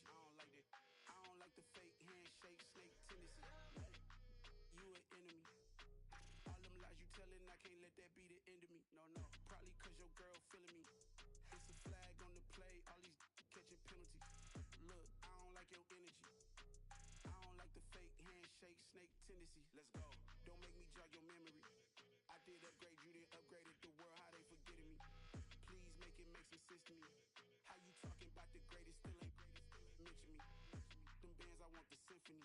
energy. I don't like that. I don't like the fake handshake, snake tendency. You an enemy. All them lies you telling, I can't let that be the end of me. No, probably cause your girl feeling me. It's a flag on the play, all these catching penalties. Look, I don't like your energy. I don't like the fake handshake, snake tendency. Let's go. Don't make me jog your memory. I did upgrade, you didn't upgrade it. The world, how they forgetting me. Please make it make some sense to me. How you talking about the greatest, still ain't mention me. Them bands, I want the symphony.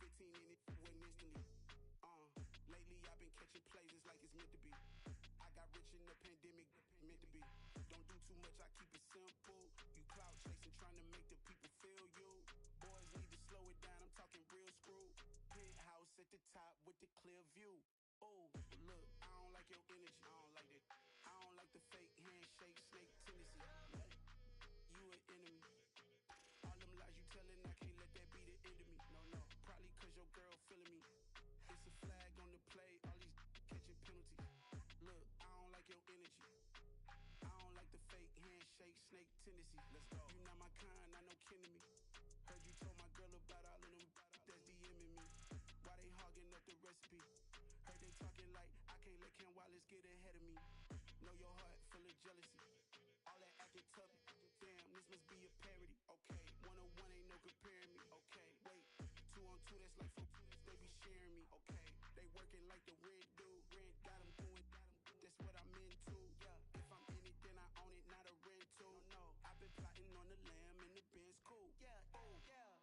15 in it, went instantly. Lately I've been catching plays, it's like it's meant to be. I got rich in the pandemic, meant to be. Don't do too much, I keep it simple. You clout chasing, trying to make the people feel you. Boys need to slow it down, I'm talking real screw. Penthouse at the top with the clear view. Oh, look, I don't like your energy. I don't like that. I don't like the fake handshake, snake tendency. You an enemy. All them lies you telling, I can't let that be the end of me. No, probably cause your girl feeling me. It's a flag on the play, all these catching penalties. Look, I don't like your energy. I don't like the fake handshake, snake tendency. Let's go. You not my kind, I know kin to me. Heard you told my girl about all of them that's DMing me. Why they hogging up the recipe? Heard they talking like I can't let Ken Wallace get ahead of me. Know your heart full of jealousy. All that acting tough, damn, this must be a parody. Okay, 101 ain't no comparing me. Okay, wait, 2 on 2, that's like 4, they be sharing me. Okay, they working like the rent do. Rent got them doing, that's what I'm into. Yeah, if I'm in it, then I own it, not a rental. No, I've been plotting on the lamb and the Benz cool. Yeah, yeah.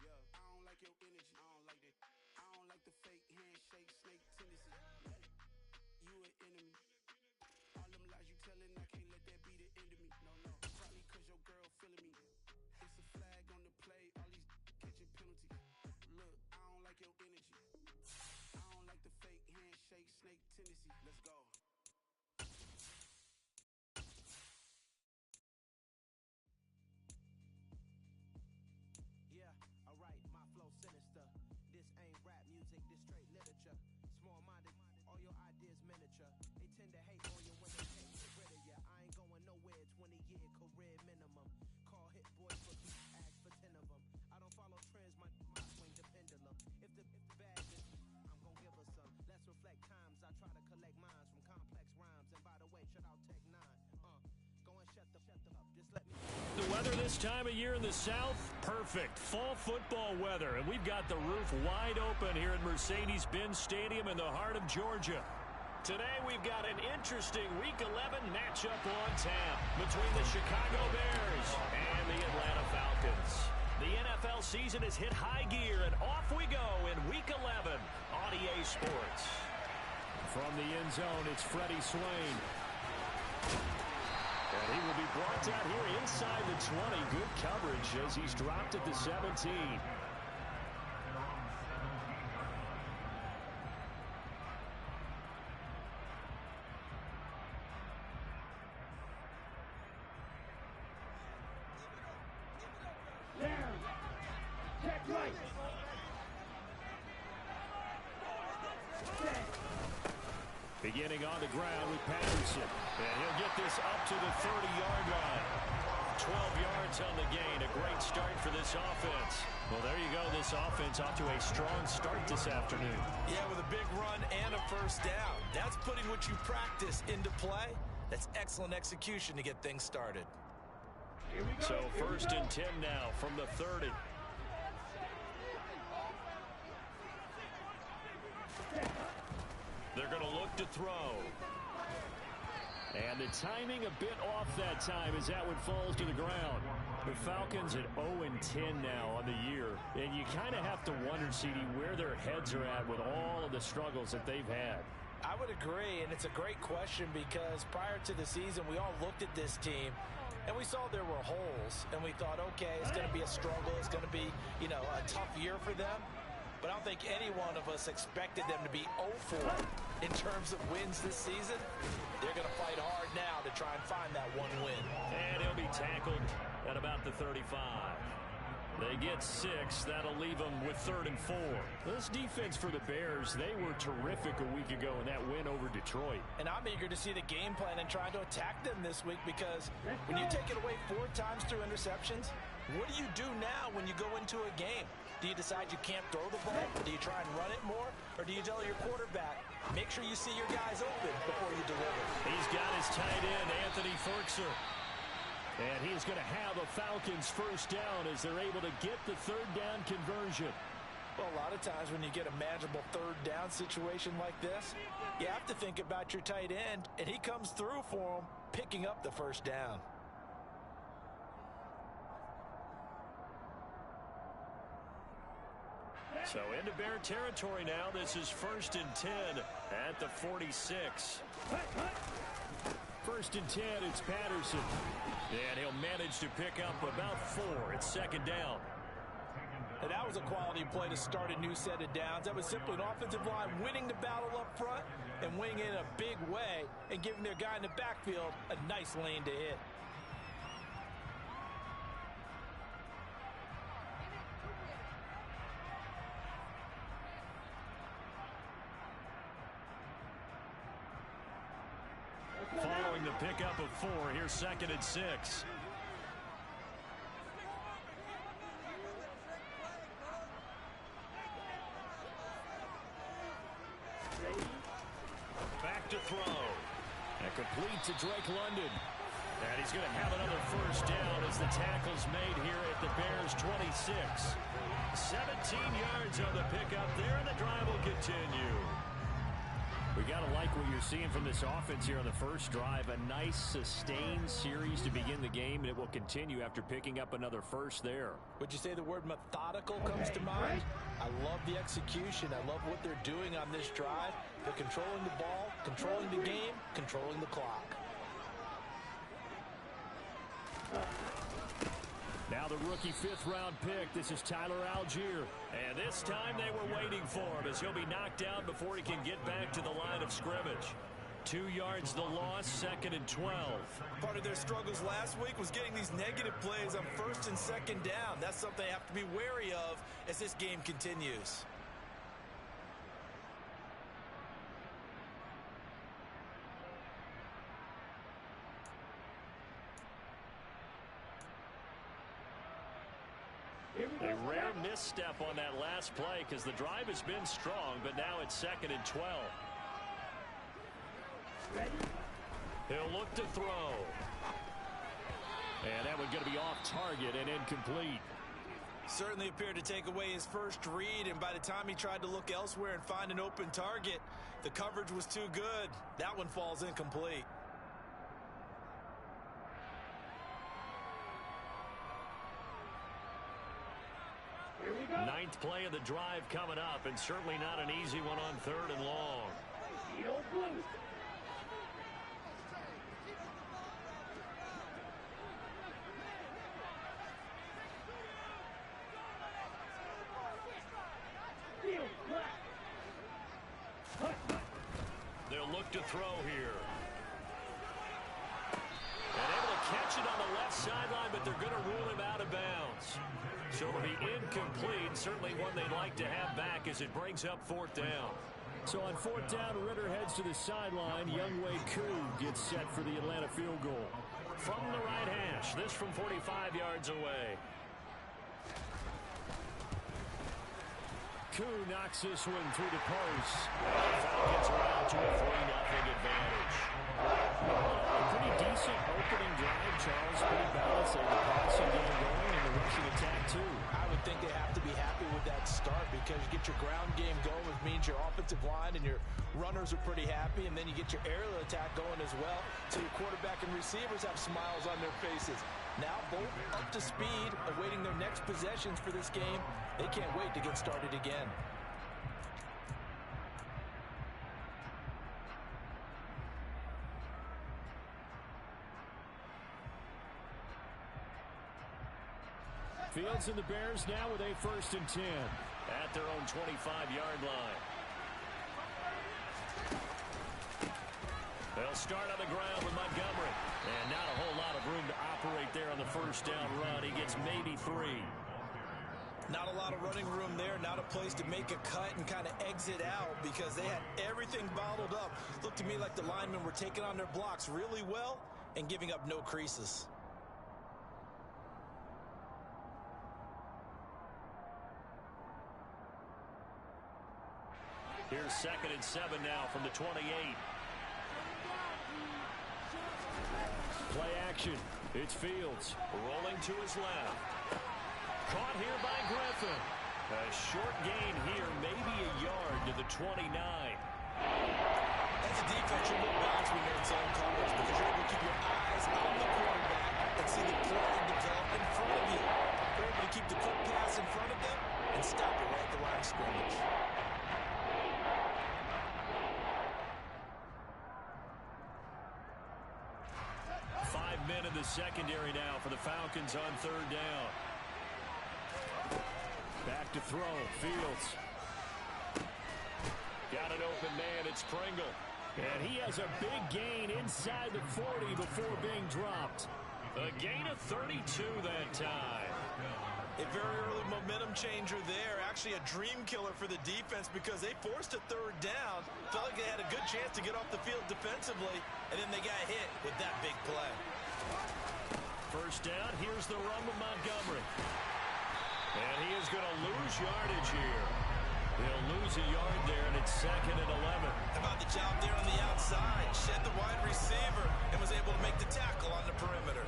Yeah, I don't like your energy. I don't like that. I don't like the fake handshake, snake tendency. You an enemy. All them lies you telling, I can't let that be the end of me. No, probably cause your girl feeling me. It's a flag on the play, all these catching penalties. Look, I don't like your energy. I don't like the fake handshake, snake tendency. Let's go. Yeah, alright, my flow sinister. This ain't rap music, this straight literature. Small-minded, all your ideas miniature. They tend to hate on you when they can't get rid of ya. I ain't going nowhere, 20-year career minimum. Call hit boys for beats, ask for 10 of them. I don't follow trends, my swing the pendulum. If the bag is, I'm gonna give her some. Let's reflect times, I try to collect minds from complex rhymes. And by the way, shout out Tech 9. Go and shut the up, just let me. The weather this time of year in the South, perfect. Fall football weather, and we've got the roof wide open here at Mercedes-Benz Stadium in the heart of Georgia. Today we've got an interesting Week 11 matchup on tap between the Chicago Bears and the Atlanta Falcons. The NFL season has hit high gear, and off we go in Week 11 on EA Sports. From the end zone, it's Freddie Swain. And he will be brought down here inside the 20. Good coverage as he's dropped at the 17. Down. Check right. Beginning on the ground with Patterson. And he'll get this up to the 30-yard line. 12 yards on the gain. A great start for this offense. Well, there you go. This offense off to a strong start this afternoon. Yeah, with a big run and a first down. That's putting what you practice into play. That's excellent execution to get things started. So first and 10 now from the 30. They're going to look to throw. And the timing a bit off that time as that one falls to the ground. The Falcons at 0-10 now on the year. And you kind of have to wonder, CD, where their heads are at with all of the struggles that they've had. I would agree, and it's a great question because prior to the season, we all looked at this team, and we saw there were holes, and we thought, okay, it's going to be a struggle. It's going to be, a tough year for them. But I don't think any one of us expected them to be 0-4 in terms of wins this season. They're going to fight hard now to try and find that one win. And he'll be tackled at about the 35. They get 6. That'll leave them with 3rd and 4. This defense for the Bears, they were terrific a week ago in that win over Detroit. And I'm eager to see the game plan and trying to attack them this week, because when you take it away 4 times through interceptions, what do you do now when you go into a game? Do you decide you can't throw the ball? Do you try and run it more? Or do you tell your quarterback, make sure you see your guys open before you deliver? He's got his tight end, Anthony Ferkser. And he's going to have a Falcons first down as they're able to get the 3rd down conversion. Well, a lot of times when you get a manageable 3rd down situation like this, you have to think about your tight end, and he comes through for him, picking up the first down. So into Bear territory now. This is 1st and 10 at the 46. 1st and 10, it's Patterson. And he'll manage to pick up about 4. It's 2nd down. And that was a quality play to start a new set of downs. That was simply an offensive line winning the battle up front and winning it in a big way and giving their guy in the backfield a nice lane to hit. Following the pickup of 4, here's 2nd and 6. Back to throw. And complete to Drake London. And he's going to have another first down as the tackle's made here at the Bears' 26. 17 yards on the pickup there, and the drive will continue. We got to like what you're seeing from this offense here on the first drive. A nice, sustained series to begin the game, and it will continue after picking up another first there. Would you say the word methodical comes to mind? I love the execution. I love what they're doing on this drive. They're controlling the ball, controlling the game, controlling the clock. Now the rookie 5th-round pick. This is Tyler Algier. And this time they were waiting for him as he'll be knocked out before he can get back to the line of scrimmage. 2 yards the loss, 2nd and 12. Part of their struggles last week was getting these negative plays on 1st and 2nd down. That's something they have to be wary of as this game continues. A rare misstep on that last play because the drive has been strong, but now it's 2nd and 12. He'll look to throw. And that one's going to be off target and incomplete. Certainly appeared to take away his first read, and by the time he tried to look elsewhere and find an open target, the coverage was too good. That one falls incomplete. Ninth play of the drive coming up, and certainly not an easy one on 3rd and long. They'll look to throw here. And able to catch it on the left sideline, but they're going to rule him out of bounds. So it'll be incomplete, certainly one they'd like to have back as it brings up 4th down. So on 4th down, Ritter heads to the sideline. Younghoe Koo gets set for the Atlanta field goal. From the right hash, this from 45 yards away. Koo knocks this one through the post. And Falcons are out to a 3-0 advantage. A pretty decent opening drive, Charles. Pretty balanced. They have the passing game going and the rushing attack, too. I would think they have to be happy with that start because you get your ground game going, which means your offensive line and your runners are pretty happy, and then you get your aerial attack going as well, so your quarterback and receivers have smiles on their faces. Now both up to speed, awaiting their next possessions for this game. They can't wait to get started again. Fields and the Bears now with a 1st and 10 at their own 25-yard line. They'll start on the ground with Montgomery. And not a whole lot of room to operate there on the first down run. He gets maybe 3. Not a lot of running room there, not a place to make a cut and kind of exit out because they had everything bottled up. Looked to me like the linemen were taking on their blocks really well and giving up no creases. Here's 2nd and 7 now from the 28. Play action. It's Fields rolling to his left. Caught here by Griffin. A short gain here, maybe a yard to the 29. As a defense, you're more balanced when you're in zone coverage because you're able to keep your eyes on the quarterback and see the play develop in front of you. You're able to keep the quick pass in front of them and stop it right at the line of scrimmage. Men in the secondary now for the Falcons on 3rd down. Back to throw. Fields. Got an open man. It's Pringle. And he has a big gain inside the 40 before being dropped. A gain of 32 that time. A very early momentum changer there. Actually a dream killer for the defense because they forced a 3rd down. Felt like they had a good chance to get off the field defensively, and then they got hit with that big play. 1st down, here's the run with Montgomery. And he is going to lose yardage here. He'll lose a yard there, and it's 2nd and 11. How about the job there on the outside? Shed the wide receiver and was able to make the tackle on the perimeter.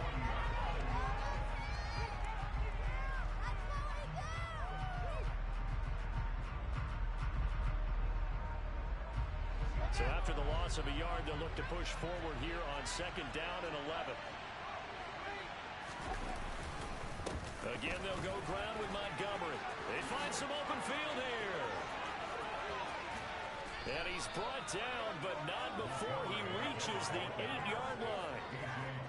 So after the loss of a yard, they'll look to push forward here on 2nd down and 11. Again, they'll go ground with Montgomery. They find some open field here. And he's brought down, but not before he reaches the 8-yard line.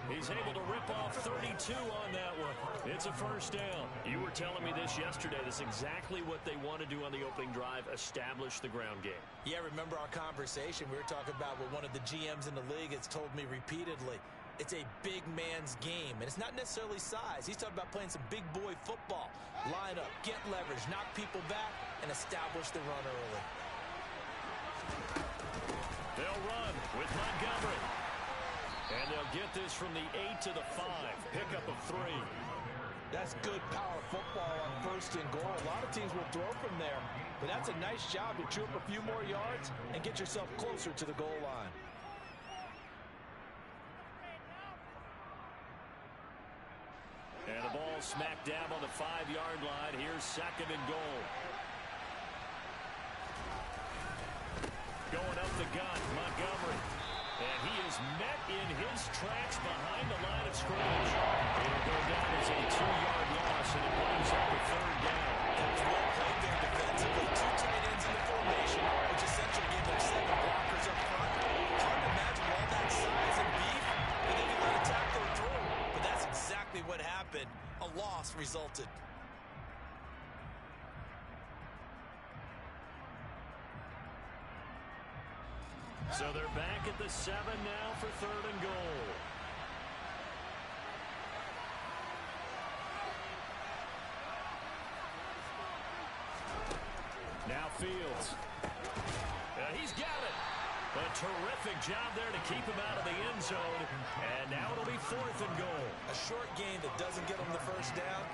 He's able to rip off 32 on that one. It's a 1st down. You were telling me this yesterday. This is exactly what they want to do on the opening drive, establish the ground game. Yeah, remember our conversation. We were talking about what one of the GMs in the league has told me repeatedly. It's a big man's game, and it's not necessarily size. He's talking about playing some big boy football. Line up, get leverage, knock people back, and establish the run early. They'll run with Montgomery. And they'll get this from the 8 to the 5. Pickup of 3. That's good power football on 1st and goal. A lot of teams will throw from there, but that's a nice job to chew up a few more yards and get yourself closer to the goal line. And the ball smack dab on the 5-yard line. Here's 2nd and goal. Going up the gut, Montgomery. And he is met in his tracks behind the line of scrimmage. It'll go down as a 2-yard loss, and it brings up the 3rd down. That was well played there defensively. 2 tight ends in the formation, which essentially gave them 7 blockers up front. Hard to imagine all that size and beef, but they can let a tackler through. But that's exactly what happened. A loss resulted. So they're back at the 7 now for 3rd and goal. Now Fields. He's got it. A terrific job there to keep him out of the end zone. And now it'll be 4th and goal. A short gain that doesn't get them the 1st down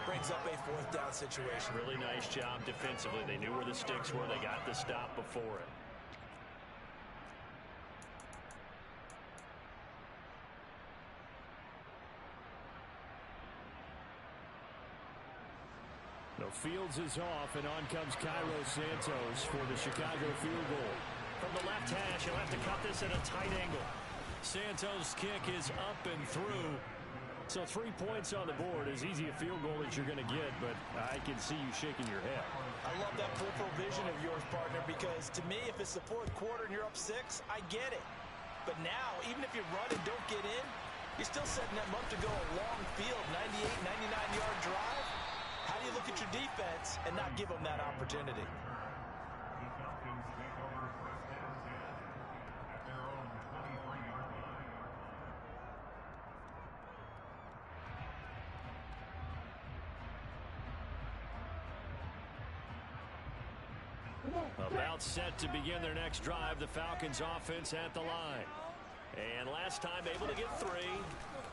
brings up a 4th down situation. Really nice job defensively. They knew where the sticks were. They got the stop before it. No, Fields is off, and on comes Cairo Santos for the Chicago field goal. From the left hash, he'll have to cut this at a tight angle. Santos' kick is up and through. So 3 points on the board. As easy a field goal as you're going to get, but I can see you shaking your head. I love that peripheral vision of yours, partner, because to me, if it's the 4th quarter and you're up 6, I get it. But now, even if you run and don't get in, you're still setting them up to go a long field, 98, 99-yard drive. How do you look at your defense and not give them that opportunity? About set to begin their next drive, the Falcons offense at the line. And last time able to get 3.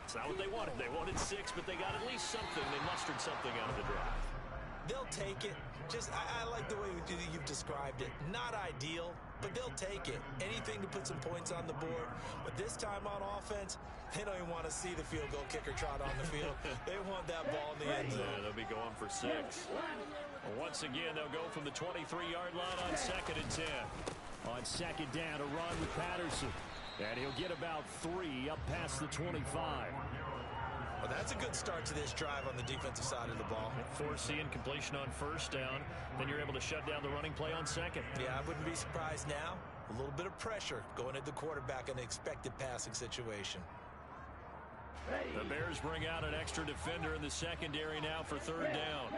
It's not what they wanted. They wanted 6, but they got at least something. They mustered something out of the drive. They'll take it. I like the way you've described it. Not ideal, but they'll take it. Anything to put some points on the board. But this time on offense, they don't even want to see the field goal kicker trot on the field. They want that ball in the end zone. Yeah, they'll be going for 6. Well, once again, they'll go from the 23-yard line on 2nd and 10. On 2nd down, a run with Patterson. And he'll get about 3 up past the 25. Well, that's a good start to this drive on the defensive side of the ball. Forcing completion on 1st down. Then you're able to shut down the running play on 2nd. Yeah, I wouldn't be surprised now. A little bit of pressure going at the quarterback in the expected passing situation. The Bears bring out an extra defender in the secondary now for 3rd down.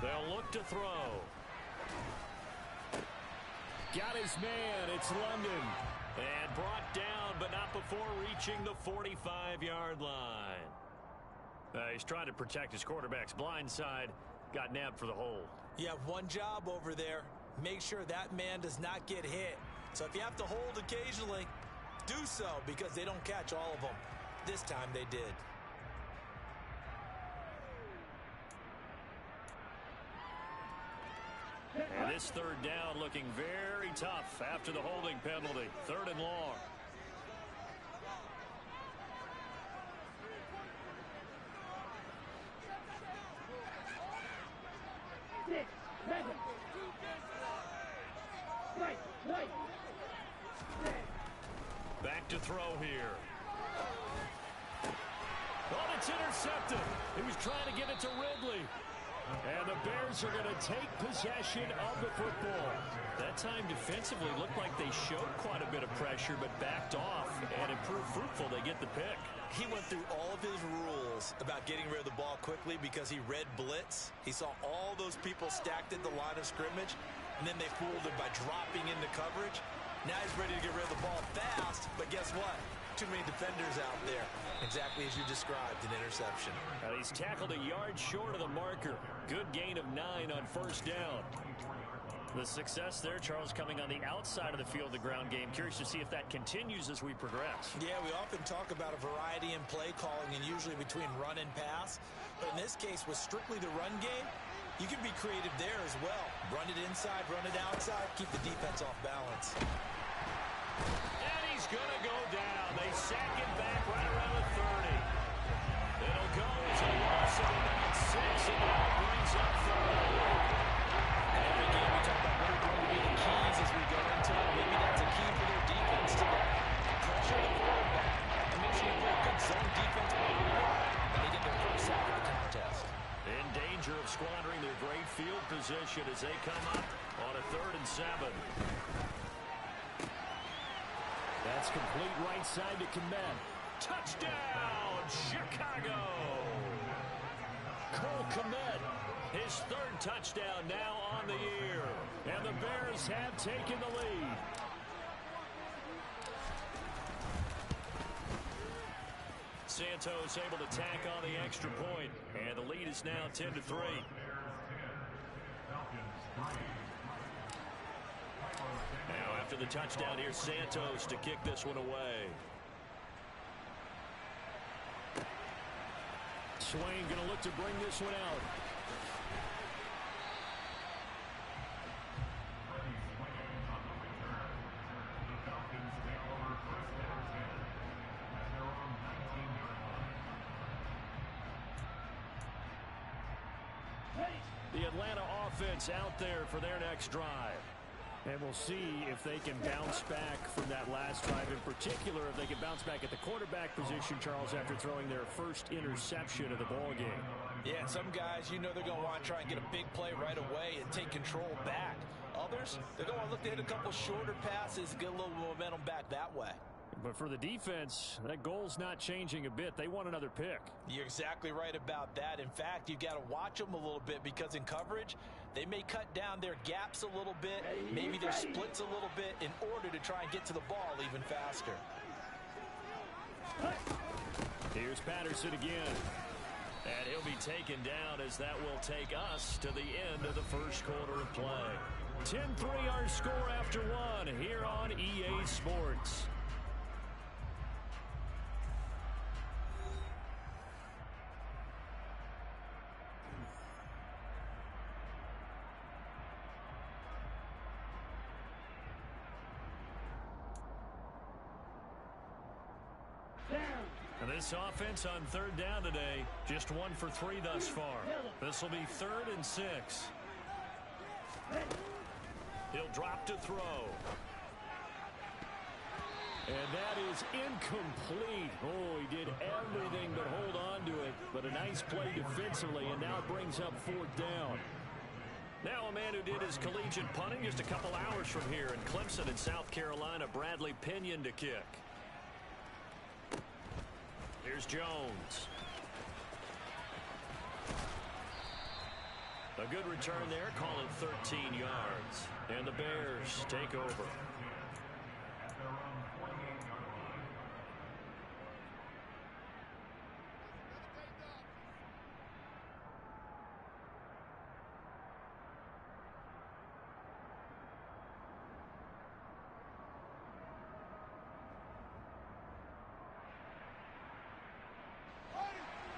They'll look to throw. Got his man. It's London. And brought down, but not before reaching the 45-yard line. He's trying to protect his quarterback's blind side. Got nabbed for the hold. You have one job over there. Make sure that man does not get hit. So if you have to hold occasionally, do so, because they don't catch all of them. This time they did. And this 3rd down looking very tough after the holding penalty. 3rd and long. Back to throw here. Oh, it's intercepted. He was trying to get it to Ridley. And the Bears are going to take possession of the football. That time defensively looked like they showed quite a bit of pressure but backed off, and it proved fruitful. They get the pick. He went through all of his rules about getting rid of the ball quickly because he read blitz. He saw all those people stacked at the line of scrimmage, and then they fooled him by dropping into coverage. Now he's ready to get rid of the ball fast, but guess what? Too many defenders out there. Exactly as you described, an interception. And he's tackled a yard short of the marker. Good gain of 9 on 1st down. The success there, Charles, coming on the outside of the field, the ground game. Curious to see if that continues as we progress. Yeah, we often talk about a variety in play calling and usually between run and pass. But in this case, with strictly the run game, you can be creative there as well. Run it inside, run it outside, keep the defense off balance. And he's going to go down. They sack him back right around the 30. It'll go to a loss of about 6, and that brings up 3rd. Every game we talk about what are going to be the keys as we go into it. Maybe that's a key for their defense today. Pressure the quarterback and make sure you play a good zone defense early on, and they get their first sack of the contest. In danger of squandering their great field position as they come up on a 3rd and 7. That's complete right side to Komet. Touchdown, Chicago! Cole Komet. His 3rd touchdown now on the year. And the Bears have taken the lead. Santos able to tack on the extra point, and the lead is now 10-3. Now after the touchdown, here's Santos to kick this one away. Swain going to look to bring this one out. The Atlanta offense out there for their next drive. And we'll see if they can bounce back from that last drive. In particular, if they can bounce back at the quarterback position, Charles, after throwing their first interception of the ball game. Yeah, and some guys, you know they're going to want to try and get a big play right away and take control back. Others, they're going to look to hit a couple shorter passes, get a little momentum back that way. But for the defense, that goal's not changing a bit. They want another pick. You're exactly right about that. In fact, you've got to watch them a little bit because in coverage, they may cut down their gaps a little bit, maybe their splits a little bit in order to try and get to the ball even faster. Here's Patterson again. And he'll be taken down as that will take us to the end of the first quarter of play. 10-3 our score after one here on EA Sports. And this offense on third down today, just 1 for 3 thus far. This will be 3rd and 6. He'll drop to throw. And that is incomplete. Oh, he did everything but hold on to it. But a nice play defensively, and now it brings up 4th down. Now a man who did his collegiate punting just a couple hours from here in Clemson in South Carolina, Bradley Pinion to kick. Here's Jones. A good return there, call it 13 yards. And the Bears take over.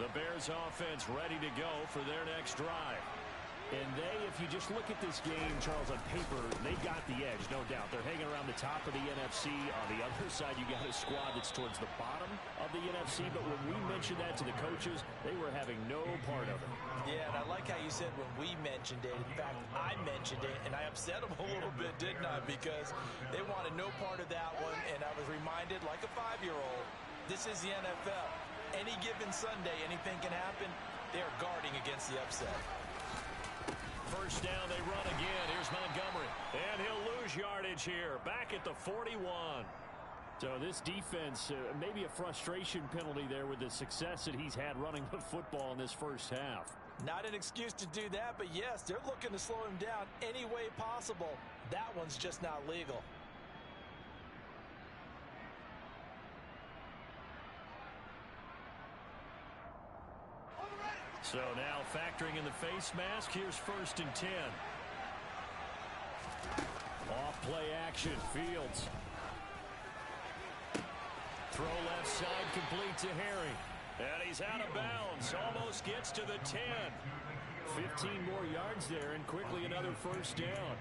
The Bears offense ready to go for their next drive. And if you just look at this game, Charles, on paper, they got the edge, no doubt. They're hanging around the top of the NFC. On the other side, you got a squad that's towards the bottom of the NFC. But when we mentioned that to the coaches, they were having no part of it. Yeah, and I like how you said when we mentioned it. In fact, I mentioned it, and I upset them a little bit, didn't I? Because they wanted no part of that one, and I was reminded, like a 5-year-old, this is the NFL. Any given Sunday, anything can happen. They're guarding against the upset. First down, they run again. Here's Montgomery. And he'll lose yardage here. Back at the 41. So this defense, maybe a frustration penalty there with the success that he's had running the football in this first half. Not an excuse to do that, but yes, they're looking to slow him down any way possible. That one's just not legal. So now factoring in the face mask, here's 1st and 10. Off play action, Fields. Throw left side complete to Harry. And he's out of bounds, almost gets to the 10. 15 more yards there, and quickly another first down.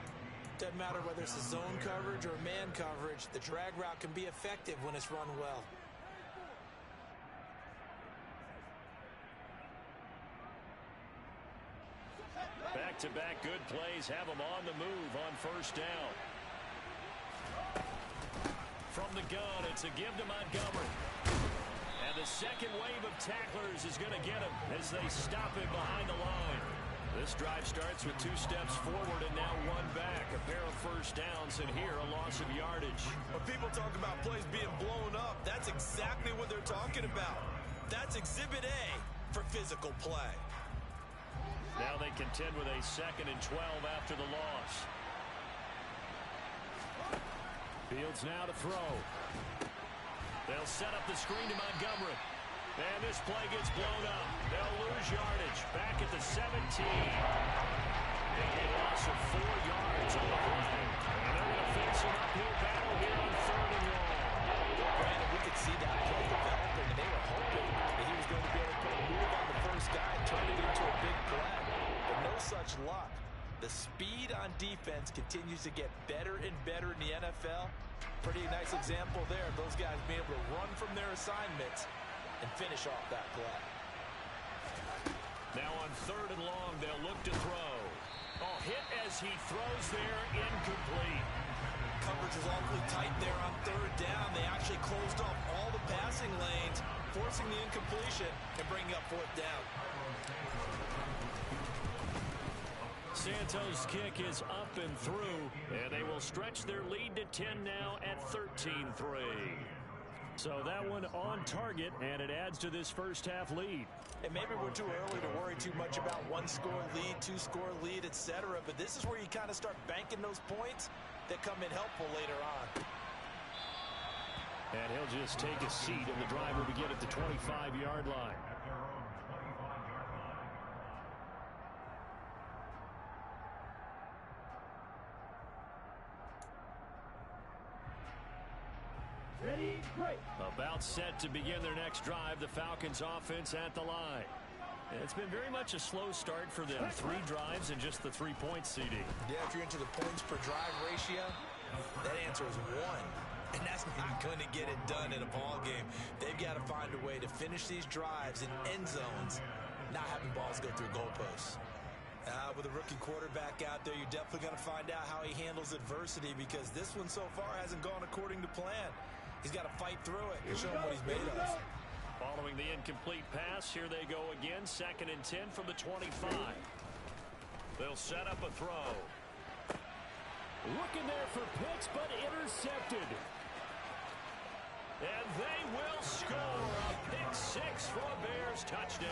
Doesn't matter whether it's a zone coverage or man coverage, the drag route can be effective when it's run well. Back-to-back good plays have him on the move on first down. From the gun, it's a give to Montgomery. And the second wave of tacklers is going to get him as they stop him behind the line. This drive starts with 2 steps forward and now 1 back. A pair of first downs, and here a loss of yardage. When people talk about plays being blown up, that's exactly what they're talking about. That's Exhibit A for physical play. Now they contend with a 2nd and 12 after the loss. Fields now to throw. They'll set up the screen to Montgomery. And this play gets blown up. They'll lose yardage. Back at the 17. A loss of 4 yards on the play. And they're going to face an uphill battle here on 3rd and long. Brandon, we could see that play developing, and they were hoping that he was going to be able to put a move on the first guy and turn it into a big play. But no such luck. The speed on defense continues to get better and better in the NFL. Pretty nice example there of those guys being able to run from their assignments and finish off that play. Now on 3rd and long, they'll look to throw. Oh, hit as he throws there, incomplete. Coverage was awfully tight there on 3rd down. They actually closed off all the passing lanes, forcing the incompletion and bringing up 4th down. Santos' kick is up and through, and they will stretch their lead to 10 now at 13-3. So that one on target, and it adds to this first half lead. And maybe we're too early to worry too much about 1-score lead, 2-score lead, etc. But this is where you kind of start banking those points that come in helpful later on. And he'll just take a seat, and the drive will begin at the 25-yard line. Ready, break. About set to begin their next drive, the Falcons offense at the line. It's been very much a slow start for them. 3 drives and just the 3 points, CD. Yeah, if you're into the points per drive ratio, that answer is 1. And that's not going to get it done in a ball game. They've got to find a way to finish these drives in end zones, not having balls go through goalposts. With a rookie quarterback out there, you're definitely going to find out how he handles adversity, because this one so far hasn't gone according to plan. He's got to fight through it and show him what he's made of. Following the incomplete pass, here they go again. 2nd and 10 from the 25. They'll set up a throw. Looking there for Pitts, but intercepted. And they will score a pick 6 for a Bears touchdown.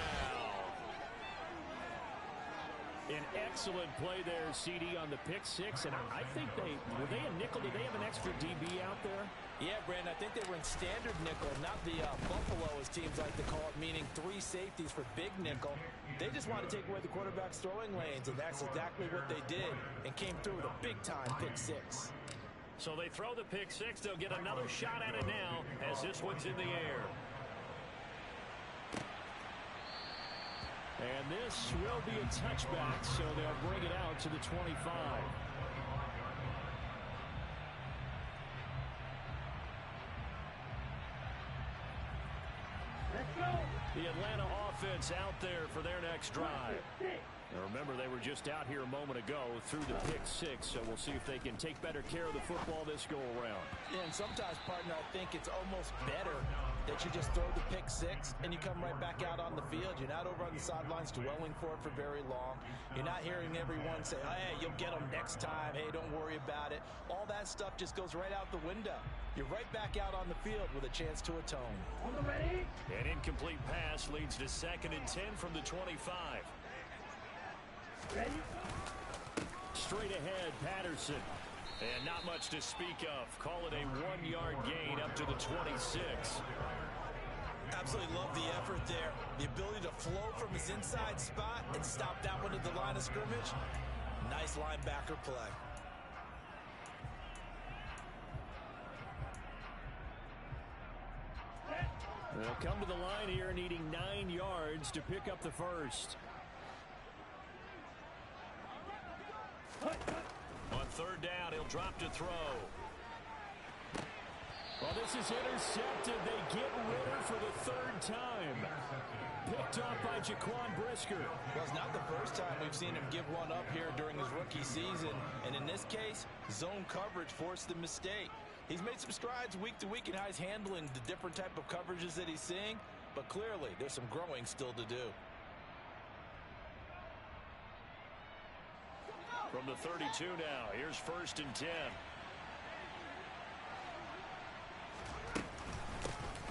An excellent play there, CD, on the pick 6. And I think were they a nickel? Did they have an extra DB out there? Yeah, Brandon, I think they were in standard nickel, not the Buffalo, as teams like to call it, meaning 3 safeties for big nickel. They just wanted to take away the quarterback's throwing lanes, and that's exactly what they did, and came through with a big-time pick 6. So they throw the pick 6. They'll get another shot at it now as this one's in the air. And this will be a touchback, so they'll bring it out to the 25. Let's go. The Atlanta offense out there for their next drive. Now remember, they were just out here a moment ago through the pick 6, so we'll see if they can take better care of the football this go-around. Yeah, and sometimes, partner, I think it's almost better that you just throw the pick 6 and you come right back out on the field. You're not over on the sidelines dwelling for it for very long. You're not hearing everyone say, hey, you'll get them next time. Hey, don't worry about it. All that stuff just goes right out the window. You're right back out on the field with a chance to atone. Ready? An incomplete pass leads to 2nd and 10 from the 25. Ready? Straight ahead, Patterson. And not much to speak of. Call it a 1-yard gain up to the 26. Absolutely love the effort there. The ability to flow from his inside spot and stop that one at the line of scrimmage. Nice linebacker play. They'll come to the line here needing 9 yards to pick up the first. On 3rd down, he'll drop to throw. Well, this is intercepted. They get Ritter for the 3rd time. Picked off by Jaquan Brisker. Well, it's not the first time we've seen him give one up here during his rookie season. And in this case, zone coverage forced the mistake. He's made some strides week to week in how he's handling the different type of coverages that he's seeing. But clearly, there's some growing still to do. From the 32 now, here's 1st and 10.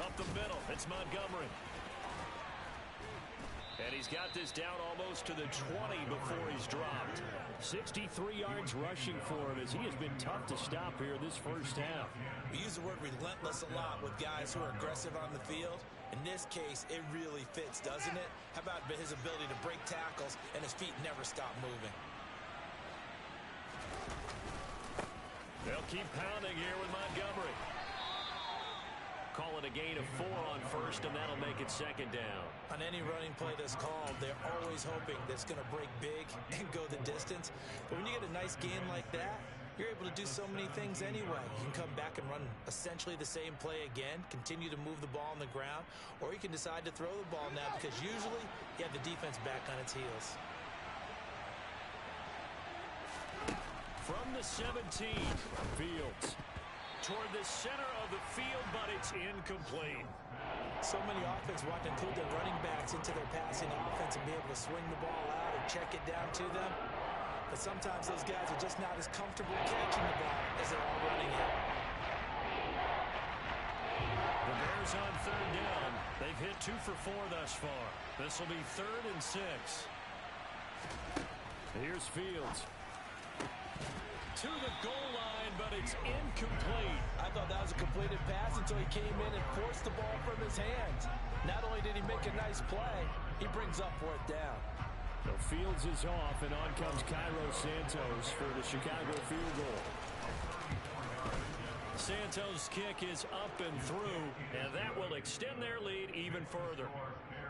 Up the middle, it's Montgomery. And he's got this down almost to the 20 before he's dropped. 63 yards rushing for him, as he has been tough to stop here this first half. We use the word relentless a lot with guys who are aggressive on the field. In this case, it really fits, doesn't it? How about his ability to break tackles and his feet never stop moving? They'll keep pounding here with Montgomery. Call it a gain of 4 on 1st, and that'll make it 2nd down. On any running play that's called, they're always hoping that it's going to break big and go the distance. But when you get a nice gain like that, you're able to do so many things anyway. You can come back and run essentially the same play again, continue to move the ball on the ground, or you can decide to throw the ball now because usually you have the defense back on its heels. From the 17, Fields toward the center of the field, but it's incomplete. So many offense want to include their running backs into their passing offense and be able to swing the ball out or check it down to them. But sometimes those guys are just not as comfortable catching the ball as they are running it. The Bears on 3rd down. They've hit 2 for 4 thus far. This will be 3rd and 6. Here's Fields. to the goal line, but it's incomplete. I thought that was a completed pass until he came in and forced the ball from his hands. Not only did he make a nice play, he brings up fourth down. So Fields is off, and on comes Cairo Santos for the Chicago field goal. Santos' kick is up and through, and that will extend their lead even further.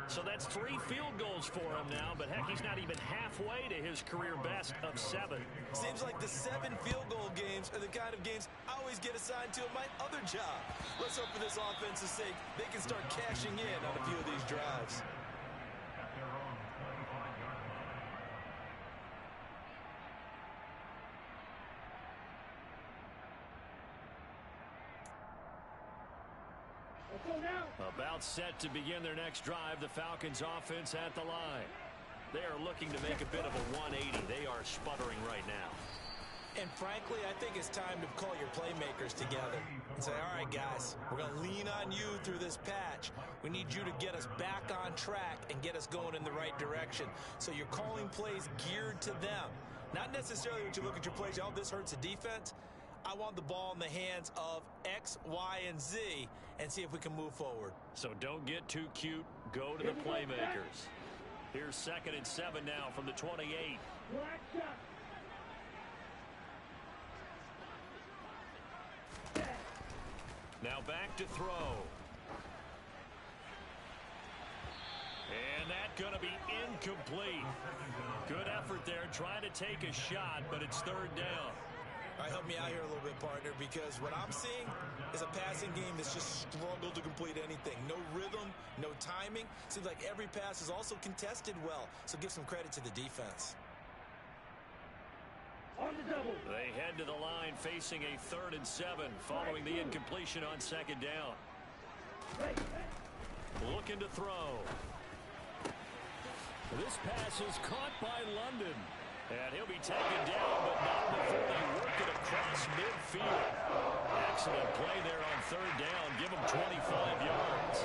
So that's 3 field goals for him now, but heck, he's not even halfway to his career best of 7. Seems like the 7 field goal games are the kind of games I always get assigned to at my other job. Let's hope for this offense's sake they can start cashing in on a few of these drives. About set to begin their next drive, the Falcons offense at the line. They are looking to make a bit of a 180. They are sputtering right now. And frankly, I think it's time to call your playmakers together and say, all right, guys, we're going to lean on you through this patch. We need you to get us back on track and get us going in the right direction. So you're calling plays geared to them. Not necessarily when you look at your plays, oh, this hurts the defense. I want the ball in the hands of X, Y, and Z and see if we can move forward. So don't get too cute. Go to the playmakers. Here's 2nd and 7 now from the 28. Now back to throw. And that's going to be incomplete. Good effort there trying to take a shot, but it's 3rd down. All right, help me out here a little bit, partner, because what I'm seeing is a passing game that's just struggled to complete anything. No rhythm, no timing. Seems like every pass is also contested well, so give some credit to the defense. On the double. They head to the line facing a 3rd and 7 following the incompletion on 2nd down. Looking to throw. This pass is caught by London. And he'll be taken down, but not before they work it across midfield. Excellent play there on 3rd down. Give them 25 yards.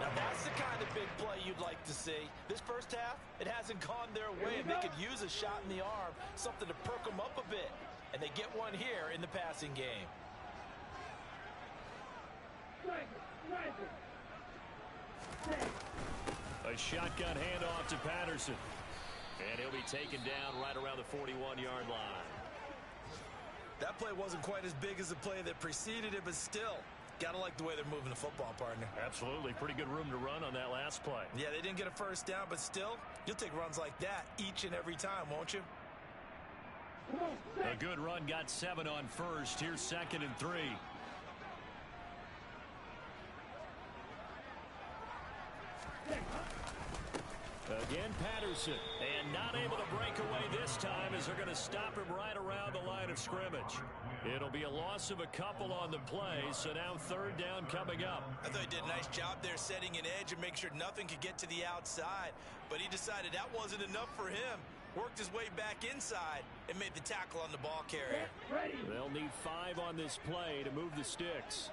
Now that's the kind of big play you'd like to see. This first half, it hasn't gone their way, and they could use a shot in the arm, something to perk them up a bit. And they get one here in the passing game. A shotgun handoff to Patterson. And he'll be taken down right around the 41-yard line. That play wasn't quite as big as the play that preceded it, but still, gotta like the way they're moving the football, partner. Absolutely. Pretty good room to run on that last play. Yeah, they didn't get a first down, but still, you'll take runs like that each and every time, won't you? A good run got 7 on 1st. Here's 2nd and 3. Again, Patterson. And not able to break away this time as they're going to stop him right around the line of scrimmage. It'll be a loss of a couple on the play, so now 3rd down coming up. I thought he did a nice job there setting an edge and make sure nothing could get to the outside. But he decided that wasn't enough for him. Worked his way back inside and made the tackle on the ball carrier. They'll need 5 on this play to move the sticks.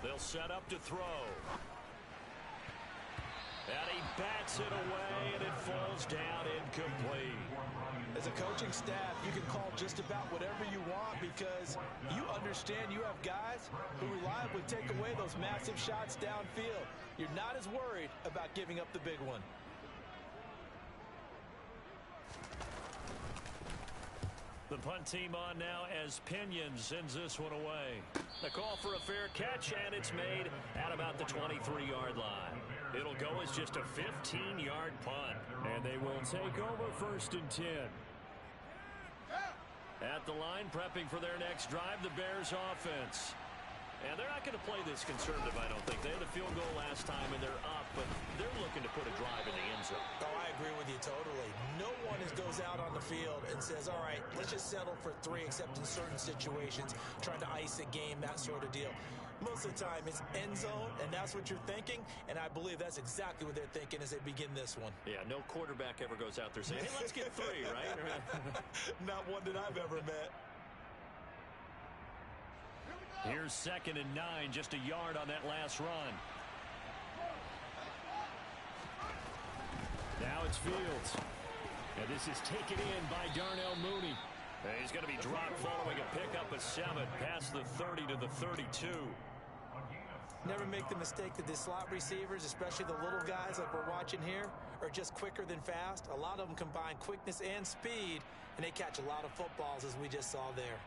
They'll set up to throw. And he bats it away, and it falls down incomplete. As a coaching staff, you can call just about whatever you want because you understand you have guys who reliably take away those massive shots downfield. You're not as worried about giving up the big one. The punt team on now as Pinion sends this one away. The call for a fair catch, and it's made at about the 23-yard line. It'll go as just a 15-yard punt. And they will take over 1st and 10. At the line, prepping for their next drive, the Bears offense. And they're not going to play this conservative, I don't think. They had the field goal last time, and they're up, but they're looking to put a drive in the end zone. Oh, I agree with you totally. No one goes out on the field and says, all right, let's just settle for 3, except in certain situations, trying to ice a game, that sort of deal. Most of the time, it's end zone, and that's what you're thinking, and I believe that's exactly what they're thinking as they begin this one. Yeah, no quarterback ever goes out there saying, hey, let's get 3, right? Not one that I've ever met. Here's 2nd and 9, just a yard on that last run. Now it's Fields. And this is taken in by Darnell Mooney. And he's going to be dropped following a pickup of 7 past the 30 to the 32. Never make the mistake that the slot receivers, especially the little guys like we're watching here, are just quicker than fast. A lot of them combine quickness and speed, and they catch a lot of footballs, as we just saw there.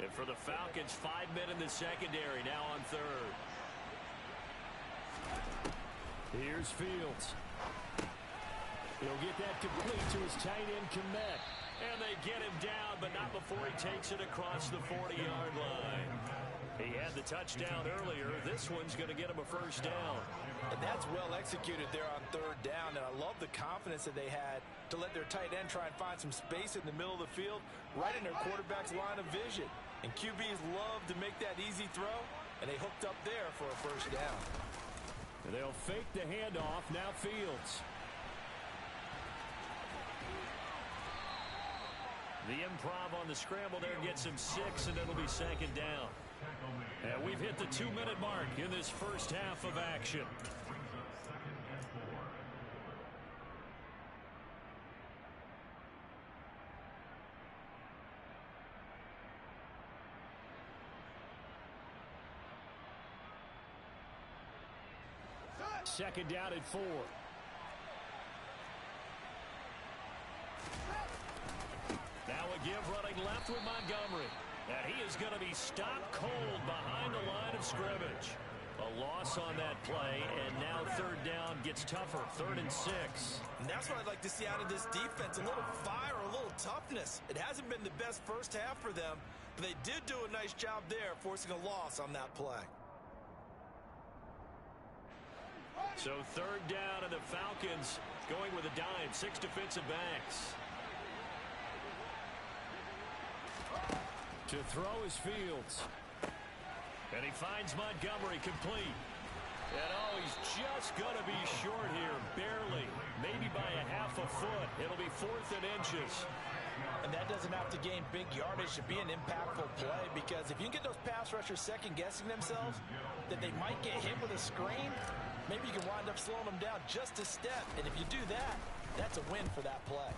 And for the Falcons, 5 men in the secondary, now on third. Here's Fields. He'll get that complete to his tight end, Komet. And they get him down, but not before he takes it across the 40-yard line. He had the touchdown earlier. This one's going to get him a first down. And that's well executed there on third down, and I love the confidence that they had to let their tight end try and find some space in the middle of the field, right in their quarterback's line of vision. And QBs love to make that easy throw, and they hooked up there for a first down. And they'll fake the handoff. Now Fields. The improv on the scramble there gets him 6, and it'll be second down. And we've hit the 2-minute mark in this first half of action. Second down at 4. Now a give running left with Montgomery. And he is going to be stopped cold behind the line of scrimmage. A loss on that play, and now third down gets tougher. 3rd and 6. And that's what I'd like to see out of this defense. A little fire, a little toughness. It hasn't been the best first half for them, but they did do a nice job there, forcing a loss on that play. So third down, and the Falcons going with a dime. 6 defensive backs. To throw is Fields. And he finds Montgomery complete. And he's just going to be short here, barely. Maybe by a half a foot. It'll be 4th and inches. And that doesn't have to gain big yardage to be an impactful play, because if you can get those pass rushers second-guessing themselves, that they might get hit with a screen, maybe you can wind up slowing them down just a step. And if you do that, that's a win for that play.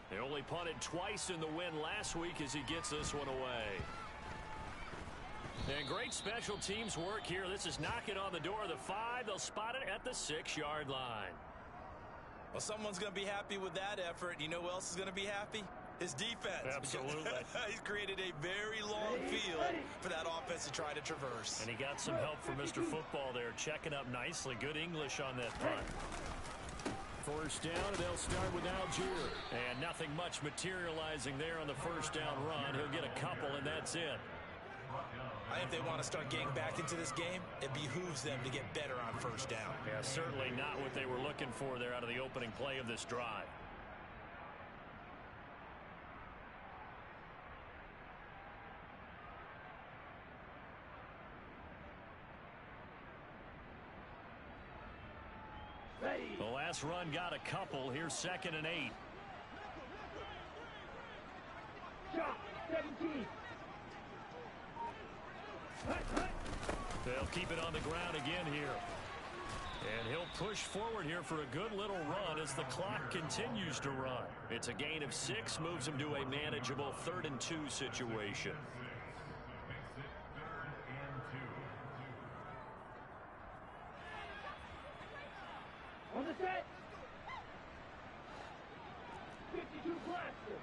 They only punted twice in the win last week as he gets this one away. And great special teams work here. This is knocking on the door of the 5. They'll spot it at the 6-yard line. Well, someone's going to be happy with that effort. You know who else is going to be happy? His defense. Absolutely. He's created a very long field for that offense to try to traverse. And he got some help from Mr. Football there, checking up nicely. Good English on that punt. First down, and they'll start with Algier. And nothing much materializing there on the first down run. He'll get a couple, and that's it. I think if they want to start getting back into this game, it behooves them to get better on first down. Yeah, certainly not what they were looking for there out of the opening play of this drive. The last run got a couple. Here's 2nd and 8. Shot 17. They'll keep it on the ground again here. And he'll push forward here for a good little run as the clock continues to run. It's a gain of 6, moves him to a manageable 3rd and 2 situation. On the set. 52 blaster.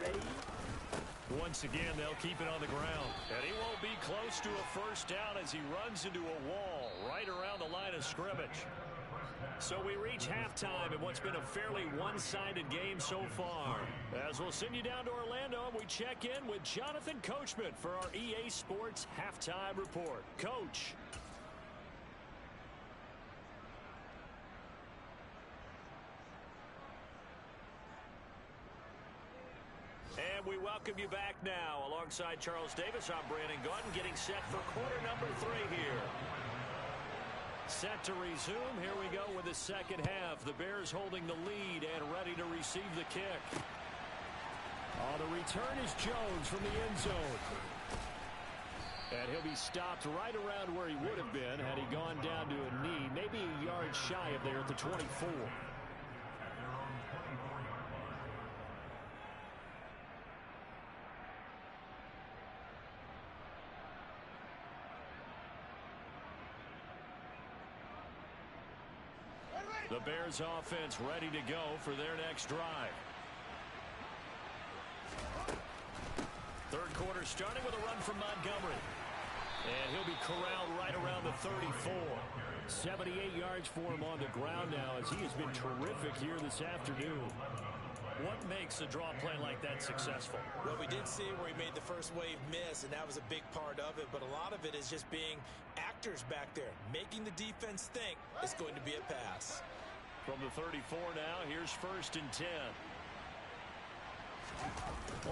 Ready. Once again, they'll keep it on the ground. And he won't be close to a first down as he runs into a wall right around the line of scrimmage. So we reach halftime in what's been a fairly one-sided game so far. As we'll send you down to Orlando, and we check in with Jonathan Coachman for our EA Sports Halftime Report. Coach. And we welcome you back now. Alongside Charles Davis, I'm Brandon Gordon, getting set for quarter number 3 here. Set to resume. Here we go with the second half. The Bears holding the lead and ready to receive the kick. The return is Jones from the end zone. And he'll be stopped right around where he would have been had he gone down to a knee, maybe a yard shy of there at the 24. The Bears offense ready to go for their next drive. Third quarter starting with a run from Montgomery. And he'll be corralled right around the 34. 78 yards for him on the ground now as he has been terrific here this afternoon. What makes a draw play like that successful? Well, we did see where he made the first wave miss, and that was a big part of it. But a lot of it is just being actors back there, making the defense think it's going to be a pass. From the 34 now, here's 1st and 10.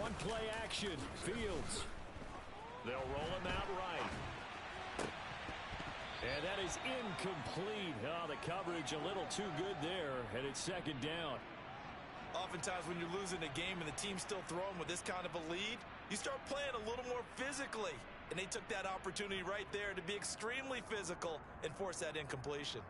On play action, Fields. They'll roll him out right. And that is incomplete. Oh, the coverage a little too good there, and it's 2nd down. Oftentimes when you're losing a game and the team's still throwing with this kind of a lead, you start playing a little more physically. And they took that opportunity right there to be extremely physical and force that incompletion.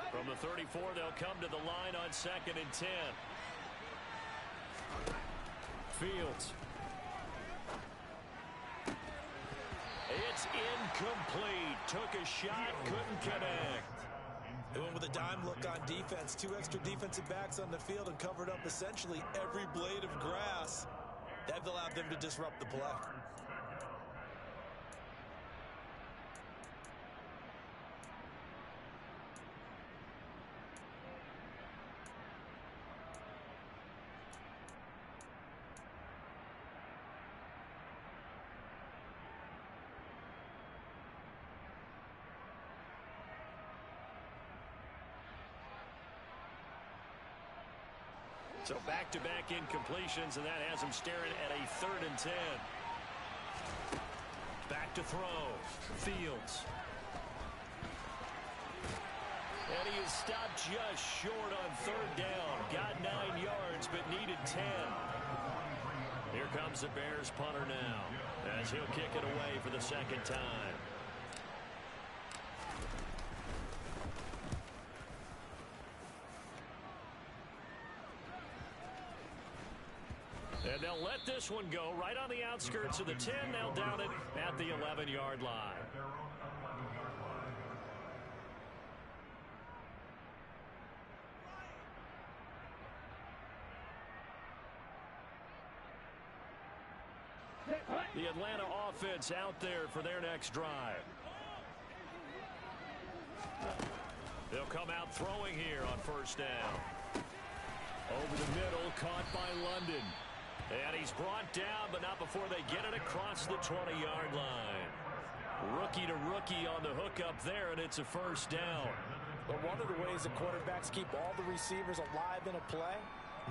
From the 34, they'll come to the line on 2nd and 10. Fields. It's incomplete. Took a shot, couldn't connect. They went with a dime look on defense. 2 extra defensive backs on the field and covered up essentially every blade of grass. That allowed them to disrupt the play. So back-to-back incompletions, and that has him staring at a 3rd and 10. Back to throw. Fields. And he is stopped just short on 3rd down. Got 9 yards, but needed 10. Here comes the Bears punter now, as he'll kick it away for the 2nd time. And they'll let this one go right on the outskirts of the 10. They'll down it at the 11-yard line. The Atlanta offense out there for their next drive. They'll come out throwing here on 1st down. Over the middle, caught by London. And he's brought down, but not before they get it across the 20-yard line. Rookie to rookie on the hookup there, and it's a 1st down. But one of the ways the quarterbacks keep all the receivers alive in a play,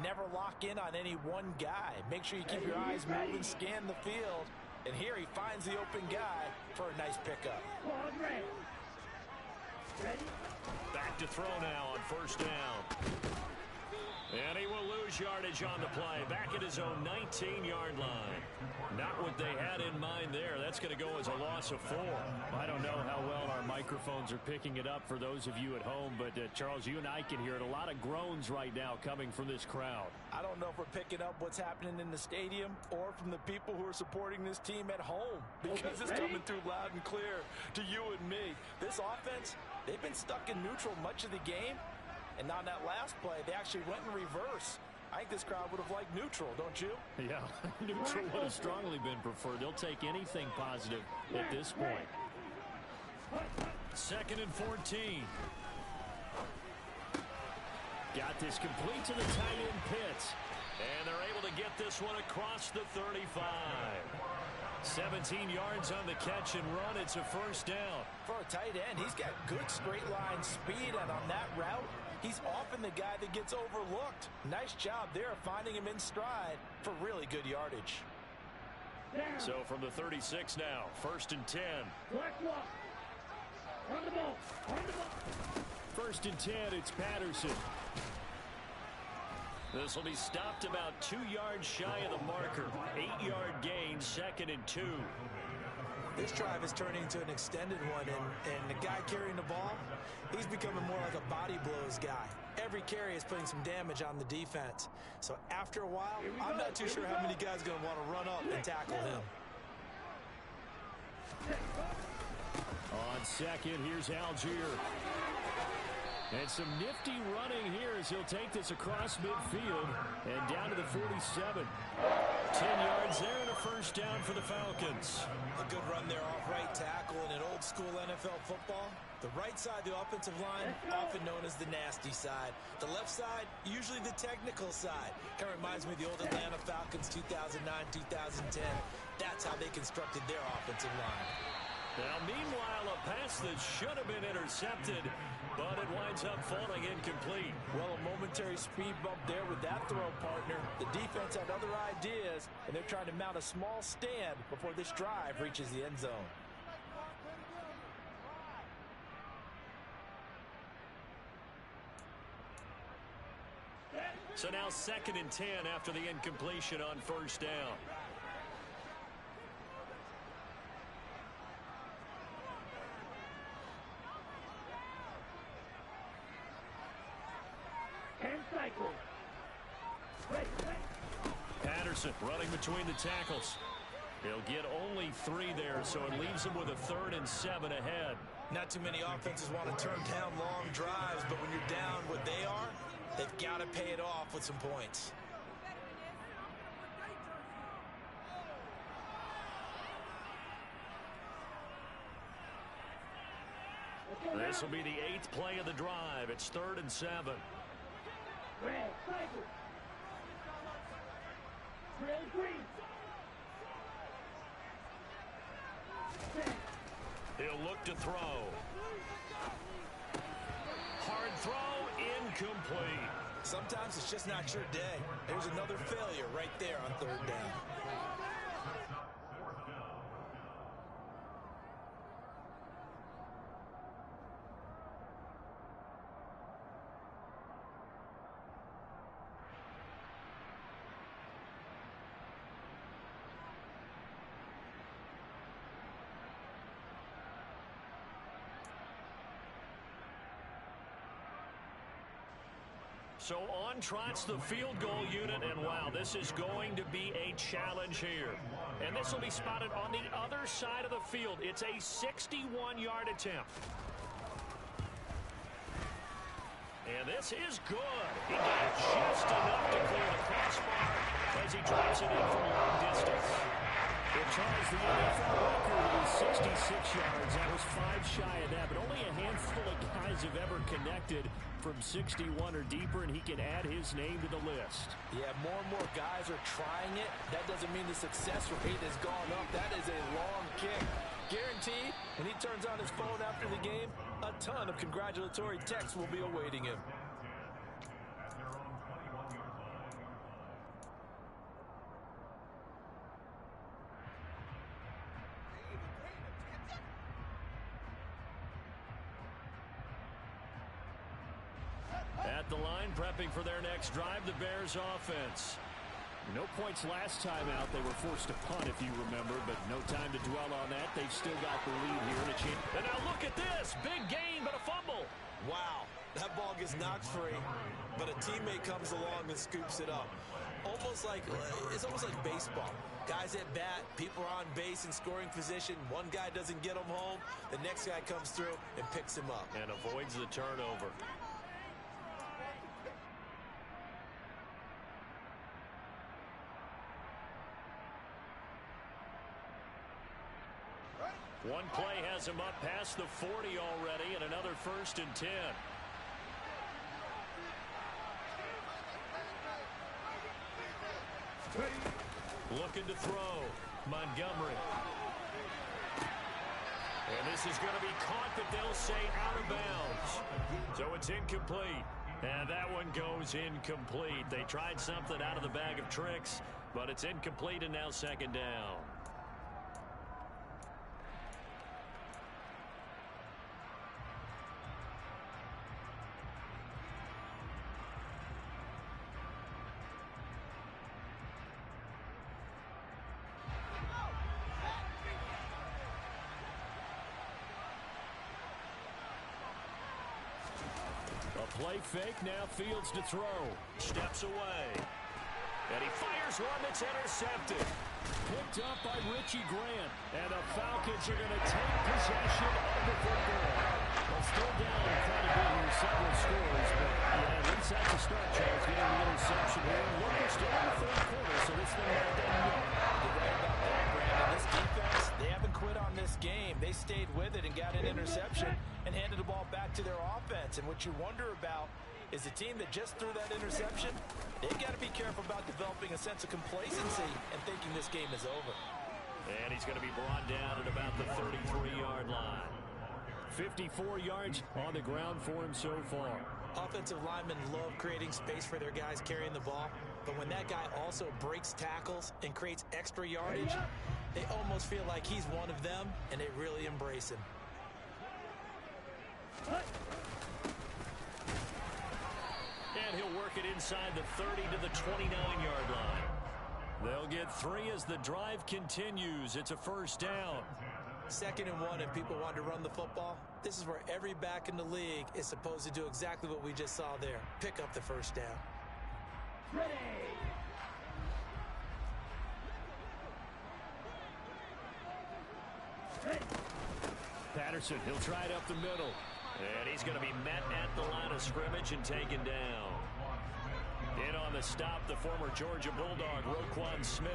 never lock in on any one guy. Make sure you keep your eyes moving, scan the field. And here he finds the open guy for a nice pickup. Back to throw now on 1st down. And he will lose yardage on the play. Back at his own 19-yard line. Not what they had in mind there. That's going to go as a loss of 4. I don't know how well our microphones are picking it up for those of you at home, but Charles, you and I can hear it. A lot of groans right now coming from this crowd. I don't know if we're picking up what's happening in the stadium or from the people who are supporting this team at home, because it's coming through loud and clear to you and me. This offense, they've been stuck in neutral much of the game. And on that last play, they actually went in reverse. I think this crowd would have liked neutral, don't you? Yeah, neutral would have strongly been preferred. They'll take anything positive at this point. 2nd and 14. Got this complete to the tight end Pitts. And they're able to get this one across the 35. 17 yards on the catch and run. It's a 1st down. For a tight end, he's got good straight line speed, and on that route, he's often the guy that gets overlooked. Nice job there finding him in stride for really good yardage. So from the 36 now, 1st and 10. Run the ball. Run the ball. 1st and 10, it's Patterson. This will be stopped about 2 yards shy of the marker. 8-yard gain, 2nd and 2. This drive is turning into an extended one, and the guy carrying the ball, he's becoming more like a body blows guy. Every carry is putting some damage on the defense. So after a while, I'm not too sure how many guys are going to want to run up and tackle him. On second, here's Algier. And some nifty running here as he'll take this across midfield and down to the 47. 10 yards there and a first down for the Falcons. A good run there off right tackle in an old school NFL football. The right side of the offensive line, often known as the nasty side. The left side, usually the technical side. Kind of reminds me of the old Atlanta Falcons 2009-2010. That's how they constructed their offensive line. Now, meanwhile, a pass that should have been intercepted, but it winds up falling incomplete. Well, a momentary speed bump there with that throw, partner. The defense had other ideas, and they're trying to mount a small stand before this drive reaches the end zone. So now 2nd and 10 after the incompletion on first down. Patterson running between the tackles. He'll get only 3 there, so it leaves him with a 3rd and 7 ahead. Not too many offenses want to turn down long drives, but when you're down what they are, they've got to pay it off with some points. This will be the 8th play of the drive. It's 3rd and 7. Red, cycle. Red, green. He'll look to throw. Hard throw, incomplete. Sometimes it's just not your day. There's another failure right there on 3rd down. So on trots the field goal unit, and wow, this is going to be a challenge here. And this will be spotted on the other side of the field. It's a 61-yard attempt. And this is good. He got just enough to clear the crossbar as he drops it in from long distance. It ties the NFL record with 66 yards. That was 5 shy of that, but only a handful of guys have ever connected from 61 or deeper, and he can add his name to the list. Yeah, more and more guys are trying it. That doesn't mean the success rate has gone up. That is a long kick. Guaranteed, when he turns on his phone after the game, a ton of congratulatory texts will be awaiting him. At the line, prepping for their next drive, the Bears offense. No points last time out. They were forced to punt, if you remember, but no time to dwell on that. They've still got the lead here in a chance. And now look at this. Big gain, but a fumble. Wow, that ball gets knocked free, but a teammate comes along and scoops it up. It's almost like baseball. Guys at bat, people are on base in scoring position. One guy doesn't get them home. The next guy comes through and picks him up. And avoids the turnover. One play has him up past the 40 already, and another 1st and 10. Looking to throw. Montgomery. And this is going to be caught, but they'll say out of bounds. So it's incomplete. And that one goes incomplete. They tried something out of the bag of tricks, but it's incomplete, and now 2nd down. Play fake, now Fields to throw. Steps away. And he fires one that's intercepted. Picked up by Richie Grant. And the Falcons are going to take possession of the football. Well, still down quite a bit here, several scores. But, yeah, at least that's a start, Charles, getting the interception here. Look, we're still in the third quarter, so this thing not done yet. You're right about that, Brandon. This defense, they haven't quit on this game. They stayed with it and got an interception and handed the ball back to their offense. And what you wonder about is a team that just threw that interception, they've got to be careful about developing a sense of complacency and thinking this game is over. And he's going to be brought down at about the 33-yard line. 54 yards on the ground for him so far. Offensive linemen love creating space for their guys carrying the ball, but when that guy also breaks tackles and creates extra yardage, they almost feel like he's one of them, and they really embrace him. And he'll work it inside the 30 to the 29-yard line. They'll get 3 as the drive continues. It's a first down. 2nd and 1, and people want to run the football. This is where every back in the league is supposed to do exactly what we just saw there. Pick up the first down. Ready. Patterson, he'll try it up the middle. And he's going to be met at the line of scrimmage and taken down. In on the stop, the former Georgia Bulldog, Roquan Smith.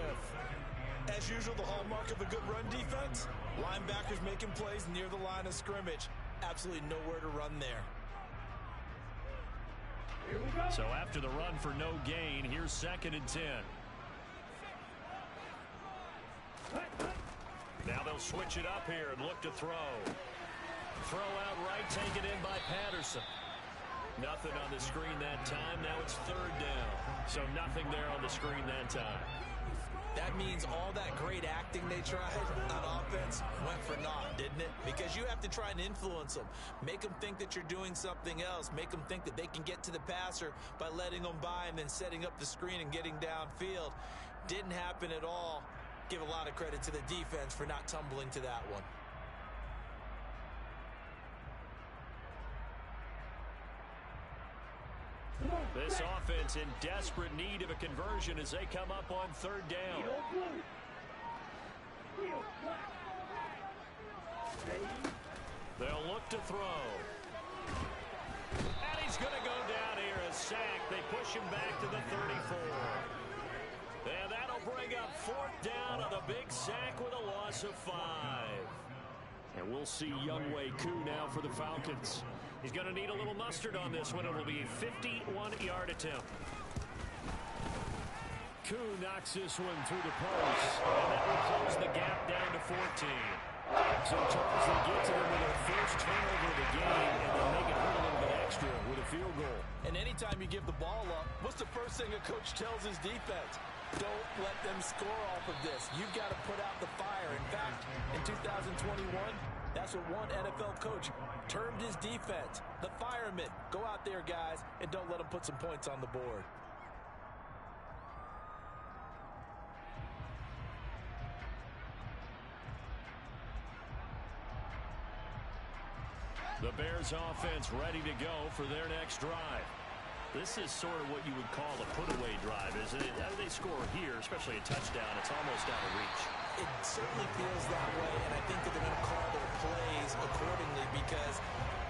As usual, the hallmark of a good run defense, linebackers making plays near the line of scrimmage. Absolutely nowhere to run there. Here we go. So after the run for no gain, here's 2nd and 10. Now they'll switch it up here and look to throw. Throw out right, taken in by Patterson. Nothing on the screen that time. Now it's 3rd down. So nothing there on the screen that time. That means all that great acting they tried on offense went for naught, didn't it? Because you have to try and influence them. Make them think that you're doing something else. Make them think that they can get to the passer by letting them by and then setting up the screen and getting downfield. Didn't happen at all. Give a lot of credit to the defense for not tumbling to that one. This offense in desperate need of a conversion as they come up on 3rd down. They'll look to throw. And he's going to go down here, a sack. They push him back to the 34. And that'll bring up 4th down on a big sack with a loss of 5. And we'll see Younghoe Koo now for the Falcons. He's going to need a little mustard on this one. It will be a 51-yard attempt. Koo knocks this one through the post, and that will close the gap down to 14. So Charles, they get to them with their first turnover of the game, and they'll make it hurt a little bit extra with a field goal. And anytime you give the ball up, what's the first thing a coach tells his defense? Don't let them score off of this. You've got to put out the fire. In fact, in 2021, that's what one NFL coach termed his defense. The firemen. Go out there, guys, and don't let them put some points on the board. The Bears offense ready to go for their next drive. This is sort of what you would call a put-away drive, isn't it? They score here, especially a touchdown. It's almost out of reach. It certainly feels that way, and I think that they're going to call their plays accordingly because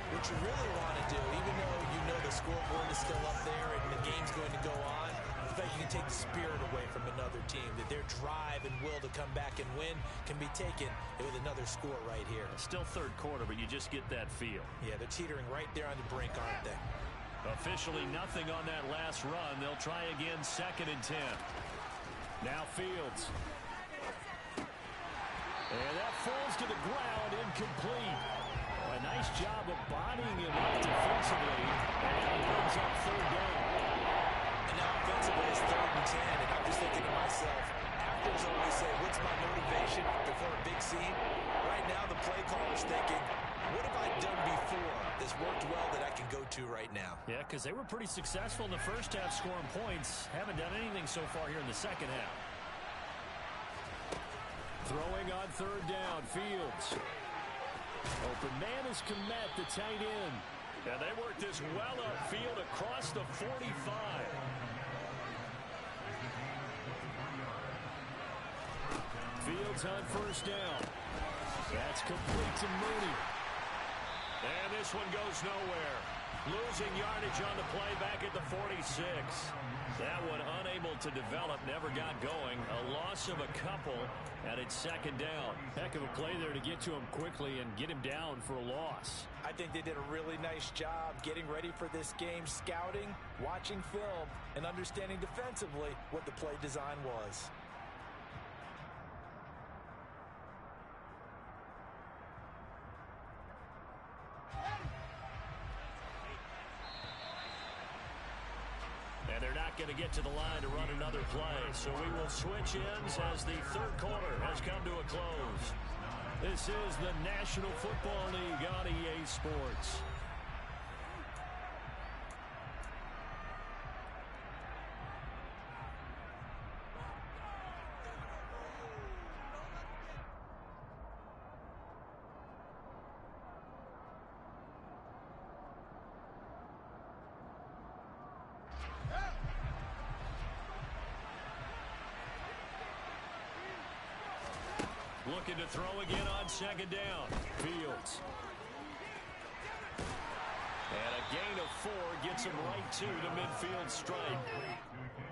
what you really want to do, even though you know the scoreboard is still up there and the game's going to go on, the fact you can take the spirit away from another team, that their drive and will to come back and win can be taken with another score right here. Still 3rd quarter, but you just get that feel. Yeah, they're teetering right there on the brink, aren't they? Officially nothing on that last run. They'll try again 2nd and 10. Now Fields. And that falls to the ground, incomplete. A nice job of bodying him up defensively. And he brings up 3rd down. And now offensively it's 3rd and 10. And I'm just thinking to myself, actors always say, what's my motivation before a big scene? Right now the play caller's thinking, what have I done before that's worked well that I can go to right now? Yeah, because they were pretty successful in the first half scoring points. Haven't done anything so far here in the second half. Throwing on 3rd down, Fields. Open man is Komet, the tight end. And they work this well upfield across the 45. Fields on first down. That's complete to Mooney. And this one goes nowhere. Losing yardage on the play back at the 46. That one unable to develop, never got going. A loss of a couple, and it's second down. Heck of a play there to get to him quickly and get him down for a loss. I think they did a really nice job getting ready for this game, scouting, watching film, and understanding defensively what the play design was. And they're not going to get to the line to run another play. So we will switch ends as the third quarter has come to a close. This is the National Football League on EA Sports. Looking to throw again on second down. Fields. And a gain of 4 gets him right to the midfield stripe.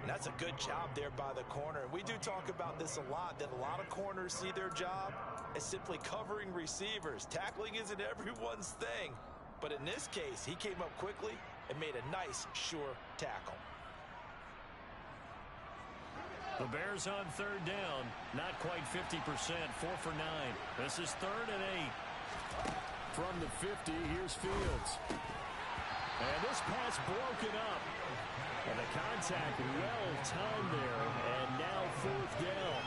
And that's a good job there by the corner. We do talk about this a lot, that a lot of corners see their job as simply covering receivers. Tackling isn't everyone's thing. But in this case, he came up quickly and made a nice, sure tackle. The Bears on third down, not quite 50%, 4 for 9. This is 3rd and 8. From the 50, here's Fields. And this pass broken up. And the contact well timed there, and now 4th down.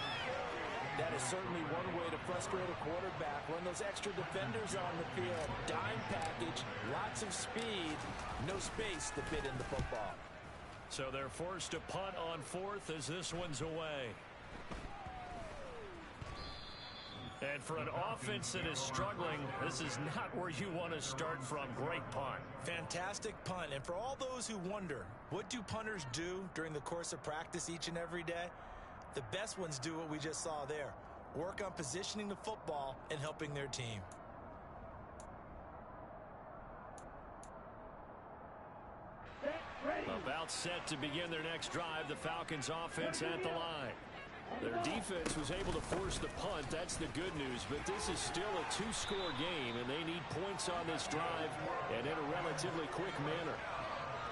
That is certainly one way to frustrate a quarterback. Run those extra defenders on the field. Dime package, lots of speed, no space to fit in the football. So they're forced to punt on 4th as this one's away. And for an offense that is struggling, this is not where you want to start from. Great punt. Fantastic punt. And for all those who wonder, what do punters do during the course of practice each and every day? The best ones do what we just saw there. Work on positioning the football and helping their team. About set to begin their next drive, the Falcons offense at the line. Their defense was able to force the punt. That's the good news. But this is still a 2-score game, and they need points on this drive and in a relatively quick manner.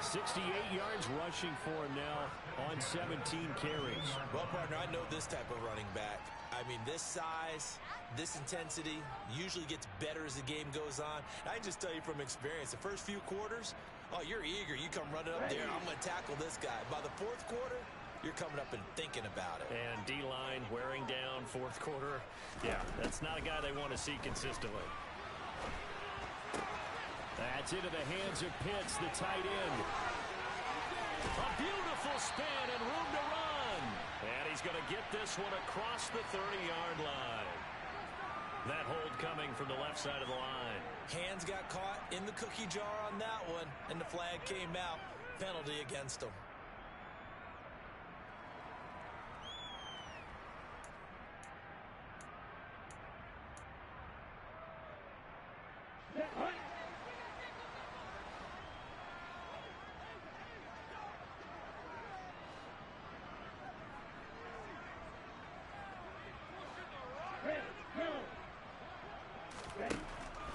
68 yards rushing for him now on 17 carries. Well, partner, I know this type of running back. I mean, this size, this intensity usually gets better as the game goes on. I can just tell you from experience, the first few quarters, oh, you're eager. You come running up there. I'm going to tackle this guy. By the 4th quarter, you're coming up and thinking about it. And D-line wearing down 4th quarter. Yeah, that's not a guy they want to see consistently. That's into the hands of Pitts, the tight end. A beautiful span and room to run. And he's going to get this one across the 30-yard line. That hold coming from the left side of the line. Hands got caught in the cookie jar on that one, and the flag came out. Penalty against him.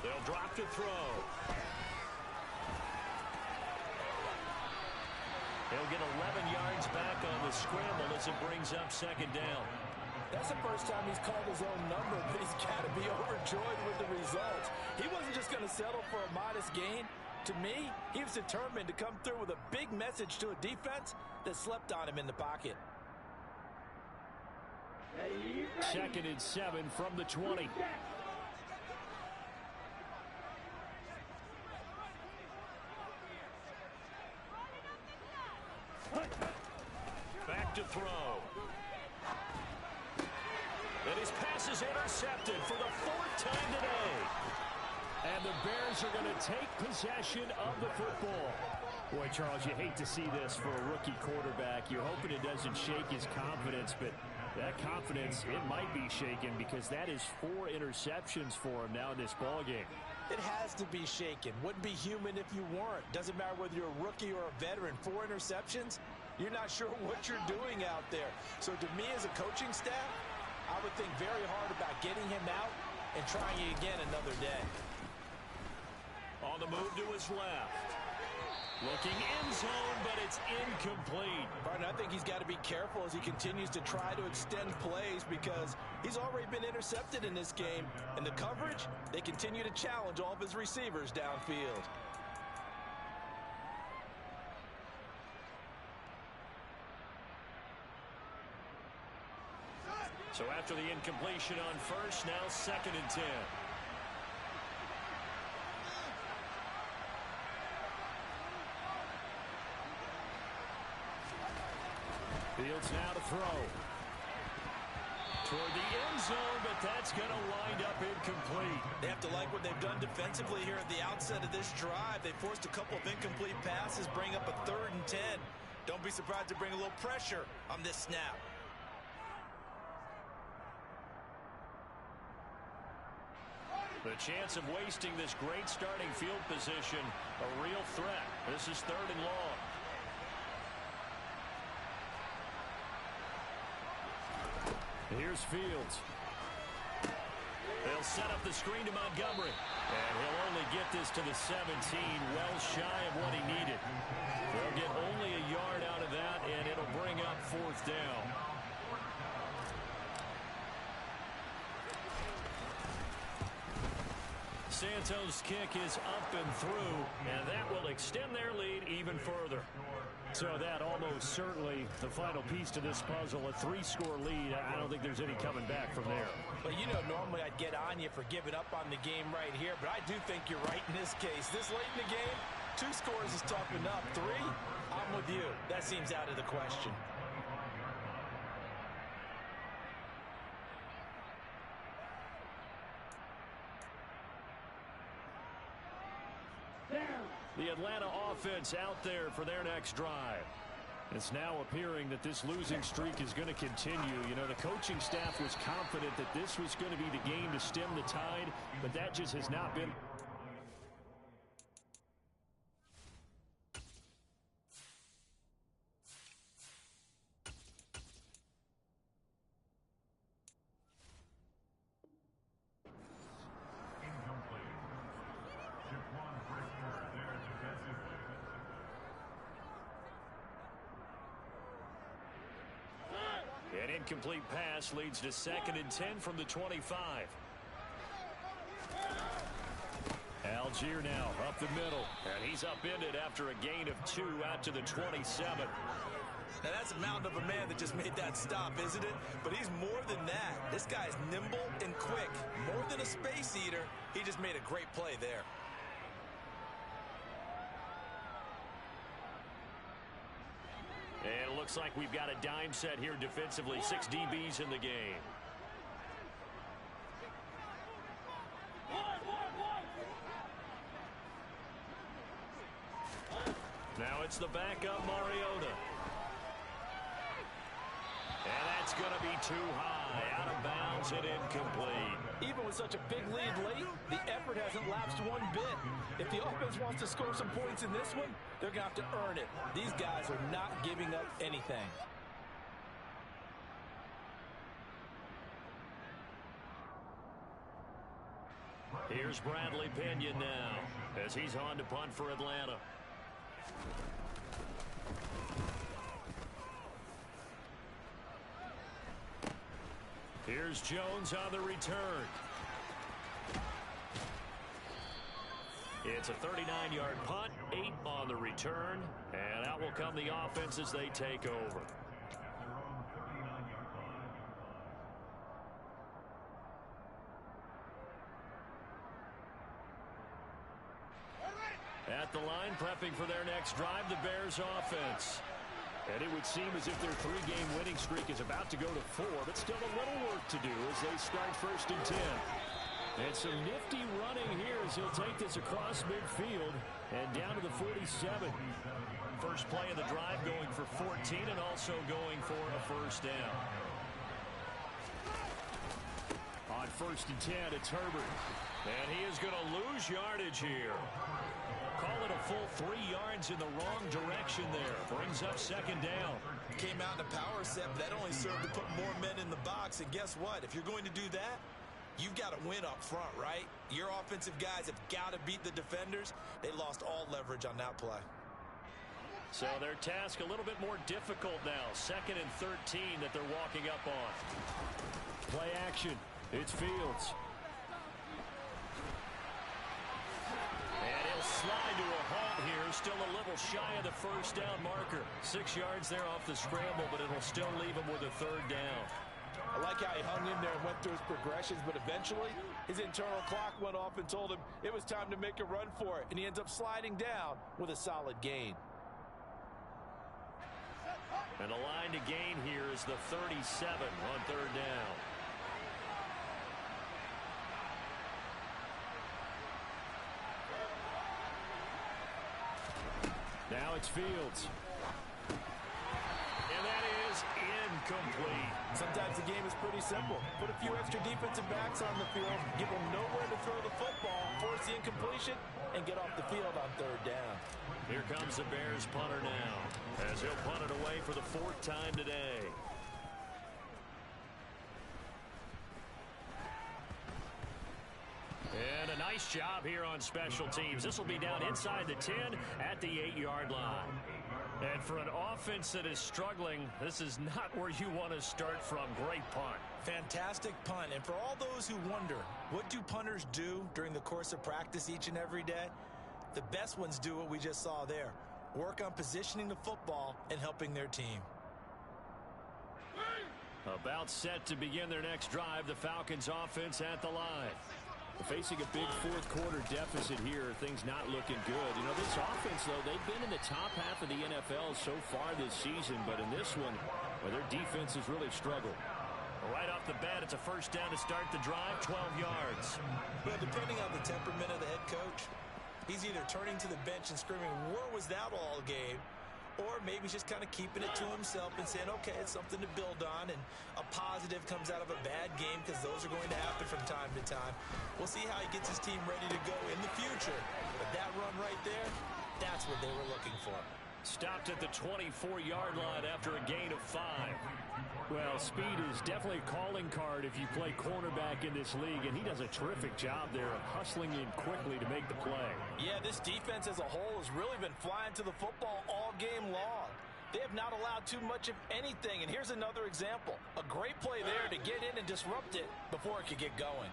They'll drop to throw. He'll get 11 yards back on the scramble as it brings up second down. That's the first time he's called his own number, but he's got to be overjoyed with the results. He wasn't just going to settle for a modest gain. To me, he was determined to come through with a big message to a defense that slept on him in the pocket. 2nd and 7 from the 20. Back to throw. And his pass is intercepted for the 4th time today. And the Bears are going to take possession of the football. Boy, Charles, you hate to see this for a rookie quarterback. You're hoping it doesn't shake his confidence, but that confidence, it might be shaken because that is 4 interceptions for him now in this ballgame. It has to be shaken. Wouldn't be human if you weren't. Doesn't matter whether you're a rookie or a veteran. 4 interceptions, you're not sure what you're doing out there. So to me as a coaching staff, I would think very hard about getting him out and trying it again another day. On the move to his left. Looking end zone, but it's incomplete. Partner, I think he's got to be careful as he continues to try to extend plays because he's already been intercepted in this game. And the coverage, they continue to challenge all of his receivers downfield. So after the incompletion on first, now 2nd and 10. Fields now to throw. Toward the end zone, but that's going to wind up incomplete. They have to like what they've done defensively here at the outset of this drive. They forced a couple of incomplete passes, bring up a 3rd and 10. Don't be surprised to bring a little pressure on this snap. The chance of wasting this great starting field position, a real threat. This is 3rd and long. Here's Fields. They'll set up the screen to Montgomery. And he'll only get this to the 17, well shy of what he needed. They'll get only a yard out of that, and it'll bring up 4th down. Santos' kick is up and through, and that will extend their lead even further. So that almost certainly the final piece to this puzzle, a 3-score lead. I don't think there's any coming back from there. Well, you know, normally I'd get on you for giving up on the game right here, but I do think you're right in this case. This late in the game, 2 scores is tough enough. 3, I'm with you. That seems out of the question. The Atlanta offense out there for their next drive. It's now appearing that this losing streak is going to continue. You know, the coaching staff was confident that this was going to be the game to stem the tide, but that just has not been. An incomplete pass leads to 2nd and 10 from the 25. Algier now up the middle, and he's upended after a gain of 2 out to the 27. Now that's a mountain of a man that just made that stop, isn't it? But he's more than that. This guy's nimble and quick. More than a space eater, he just made a great play there. And it looks like we've got a dime set here defensively. 6 DBs in the game. Now it's the backup Mariota. And that's going to be too high. Out of bounds and incomplete. Even with such a big lead late, the effort hasn't lapsed one bit. If the offense wants to score some points in this one, they're going to have to earn it. These guys are not giving up anything. Here's Bradley Pinion now as he's on to punt for Atlanta. Here's Jones on the return. It's a 39-yard punt, 8 on the return, and out will come the offense as they take over. At the line, prepping for their next drive, the Bears offense. And it would seem as if their 3-game winning streak is about to go to 4, but still a little work to do as they start 1st and 10. And some nifty running here as he'll take this across midfield and down to the 47. First play of the drive going for 14 and also going for a first down. On 1st and 10, it's Herbert. And he is going to lose yardage here. Call it a full 3 yards in the wrong direction there. Brings up 2nd down. Came out in a power set, but that only served to put more men in the box. And guess what? If you're going to do that, you've got to win up front, right? Your offensive guys have got to beat the defenders. They lost all leverage on that play. So their task a little bit more difficult now. 2nd and 13 that they're walking up on. Play action. It's Fields. And he'll slide to a halt here. Still a little shy of the first down marker. 6 yards there off the scramble, but it'll still leave him with a 3rd down. I like how he hung in there and went through his progressions, but eventually his internal clock went off and told him it was time to make a run for it, and he ends up sliding down with a solid gain. And the line to gain here is the 37 on 3rd down. Now it's Fields. And that is incomplete. Sometimes the game is pretty simple. Put a few extra defensive backs on the field, give them nowhere to throw the football, force the incompletion, and get off the field on 3rd down. Here comes the Bears punter now, as he'll punt it away for the 4th time today. And a nice job here on special teams. This will be down inside the 10 at the 8-yard line. And for an offense that is struggling, this is not where you want to start from. Great punt. Fantastic punt. And for all those who wonder, what do punters do during the course of practice each and every day? The best ones do what we just saw there. Work on positioning the football and helping their team. About set to begin their next drive, the Falcons offense at the line. Facing a big 4th quarter deficit here, things not looking good. You know, this offense, though, they've been in the top half of the NFL so far this season, but in this one, well, their defense has really struggled. Right off the bat, it's a first down to start the drive, 12 yards. Well, depending on the temperament of the head coach, he's either turning to the bench and screaming, "Where was that all game?" Or maybe he's just kind of keeping it to himself and saying, okay, it's something to build on, and a positive comes out of a bad game because those are going to happen from time to time. We'll see how he gets his team ready to go in the future. But that run right there, that's what they were looking for. Stopped at the 24-yard line after a gain of 5. Well, speed is definitely a calling card if you play cornerback in this league, and he does a terrific job there of hustling in quickly to make the play. Yeah, this defense as a whole has really been flying to the football all game long. They have not allowed too much of anything, and here's another example. A great play there to get in and disrupt it before it could get going.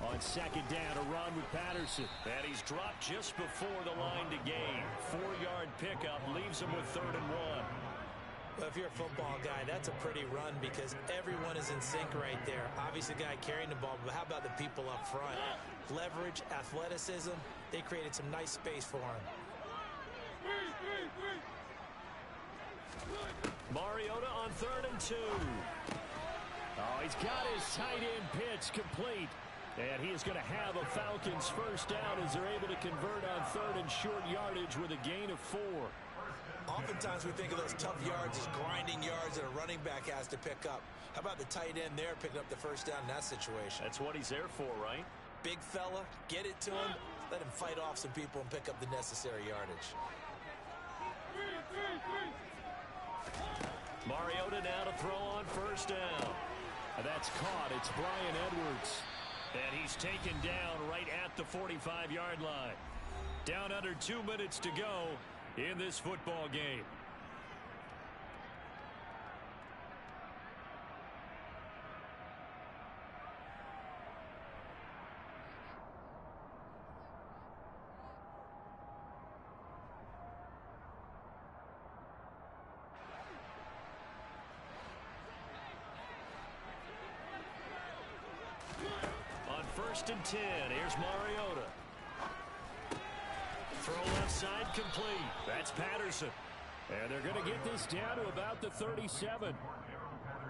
On 2nd down, a run with Patterson. And he's dropped just before the line to gain. 4-yard pickup leaves him with 3rd and 1. Well, if you're a football guy, that's a pretty run because everyone is in sync right there. Obviously, the guy carrying the ball, but how about the people up front? Leverage, athleticism, they created some nice space for him. Mariota on 3rd and 2. Oh, he's got his tight end pitch complete. And he is going to have a Falcons first down as they're able to convert on 3rd and short yardage with a gain of 4. Oftentimes we think of those tough yards as grinding yards that a running back has to pick up. How about the tight end there picking up the first down in that situation? That's what he's there for, right? Big fella, get it to him, let him fight off some people and pick up the necessary yardage. Mariota now to throw on first down. And that's caught. It's Brian Edwards. And he's taken down right at the 45-yard line. Down under 2 minutes to go in this football game. On 1st and 10, here's Mariota. Throw left side complete. That's Patterson. And they're going to get this down to about the 37.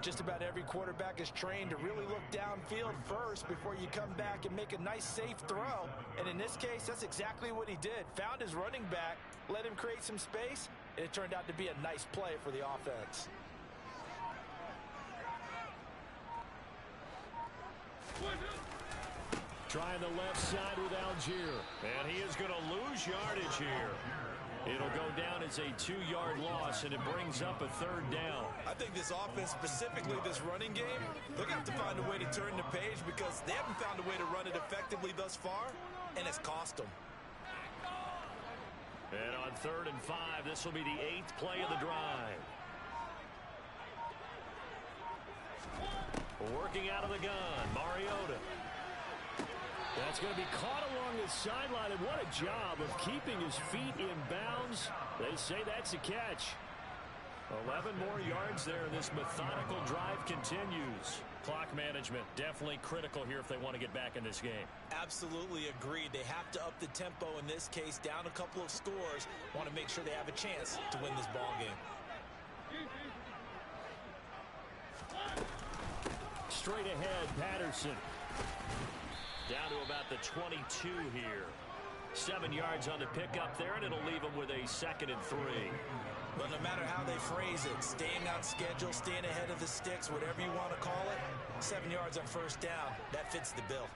Just about every quarterback is trained to really look downfield first before you come back and make a nice, safe throw. And in this case, that's exactly what he did. Found his running back, let him create some space, and it turned out to be a nice play for the offense. Trying the left side with Algier. And he is going to lose yardage here. It'll go down as a 2-yard loss, and it brings up a 3rd down. I think this offense, specifically this running game, they're going to have to find a way to turn the page because they haven't found a way to run it effectively thus far, and it's cost them. And on 3rd and 5, this will be the 8th play of the drive. Working out of the gun, Mariota. That's going to be caught along the sideline, and what a job of keeping his feet in bounds. They say that's a catch. 11 more yards there, and this methodical drive continues. Clock management definitely critical here if they want to get back in this game. Absolutely agreed. They have to up the tempo in this case, down a couple of scores. Want to make sure they have a chance to win this ball game. Straight ahead, Patterson. Down to about the 22 here. 7 yards on the pickup there, and it'll leave them with a 2nd and 3. But no matter how they phrase it, staying on schedule, staying ahead of the sticks, whatever you want to call it, 7 yards on 1st down, that fits the bill.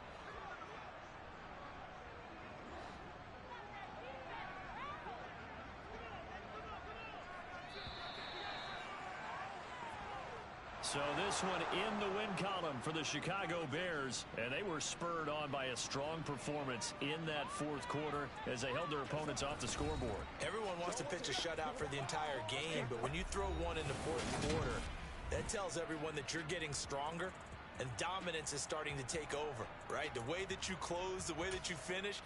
So this one in the win column for the Chicago Bears, and they were spurred on by a strong performance in that 4th quarter as they held their opponents off the scoreboard. Everyone wants to pitch a shutout for the entire game, but when you throw one in the 4th quarter, that tells everyone that you're getting stronger and dominance is starting to take over, right? The way that you close, the way that you finish,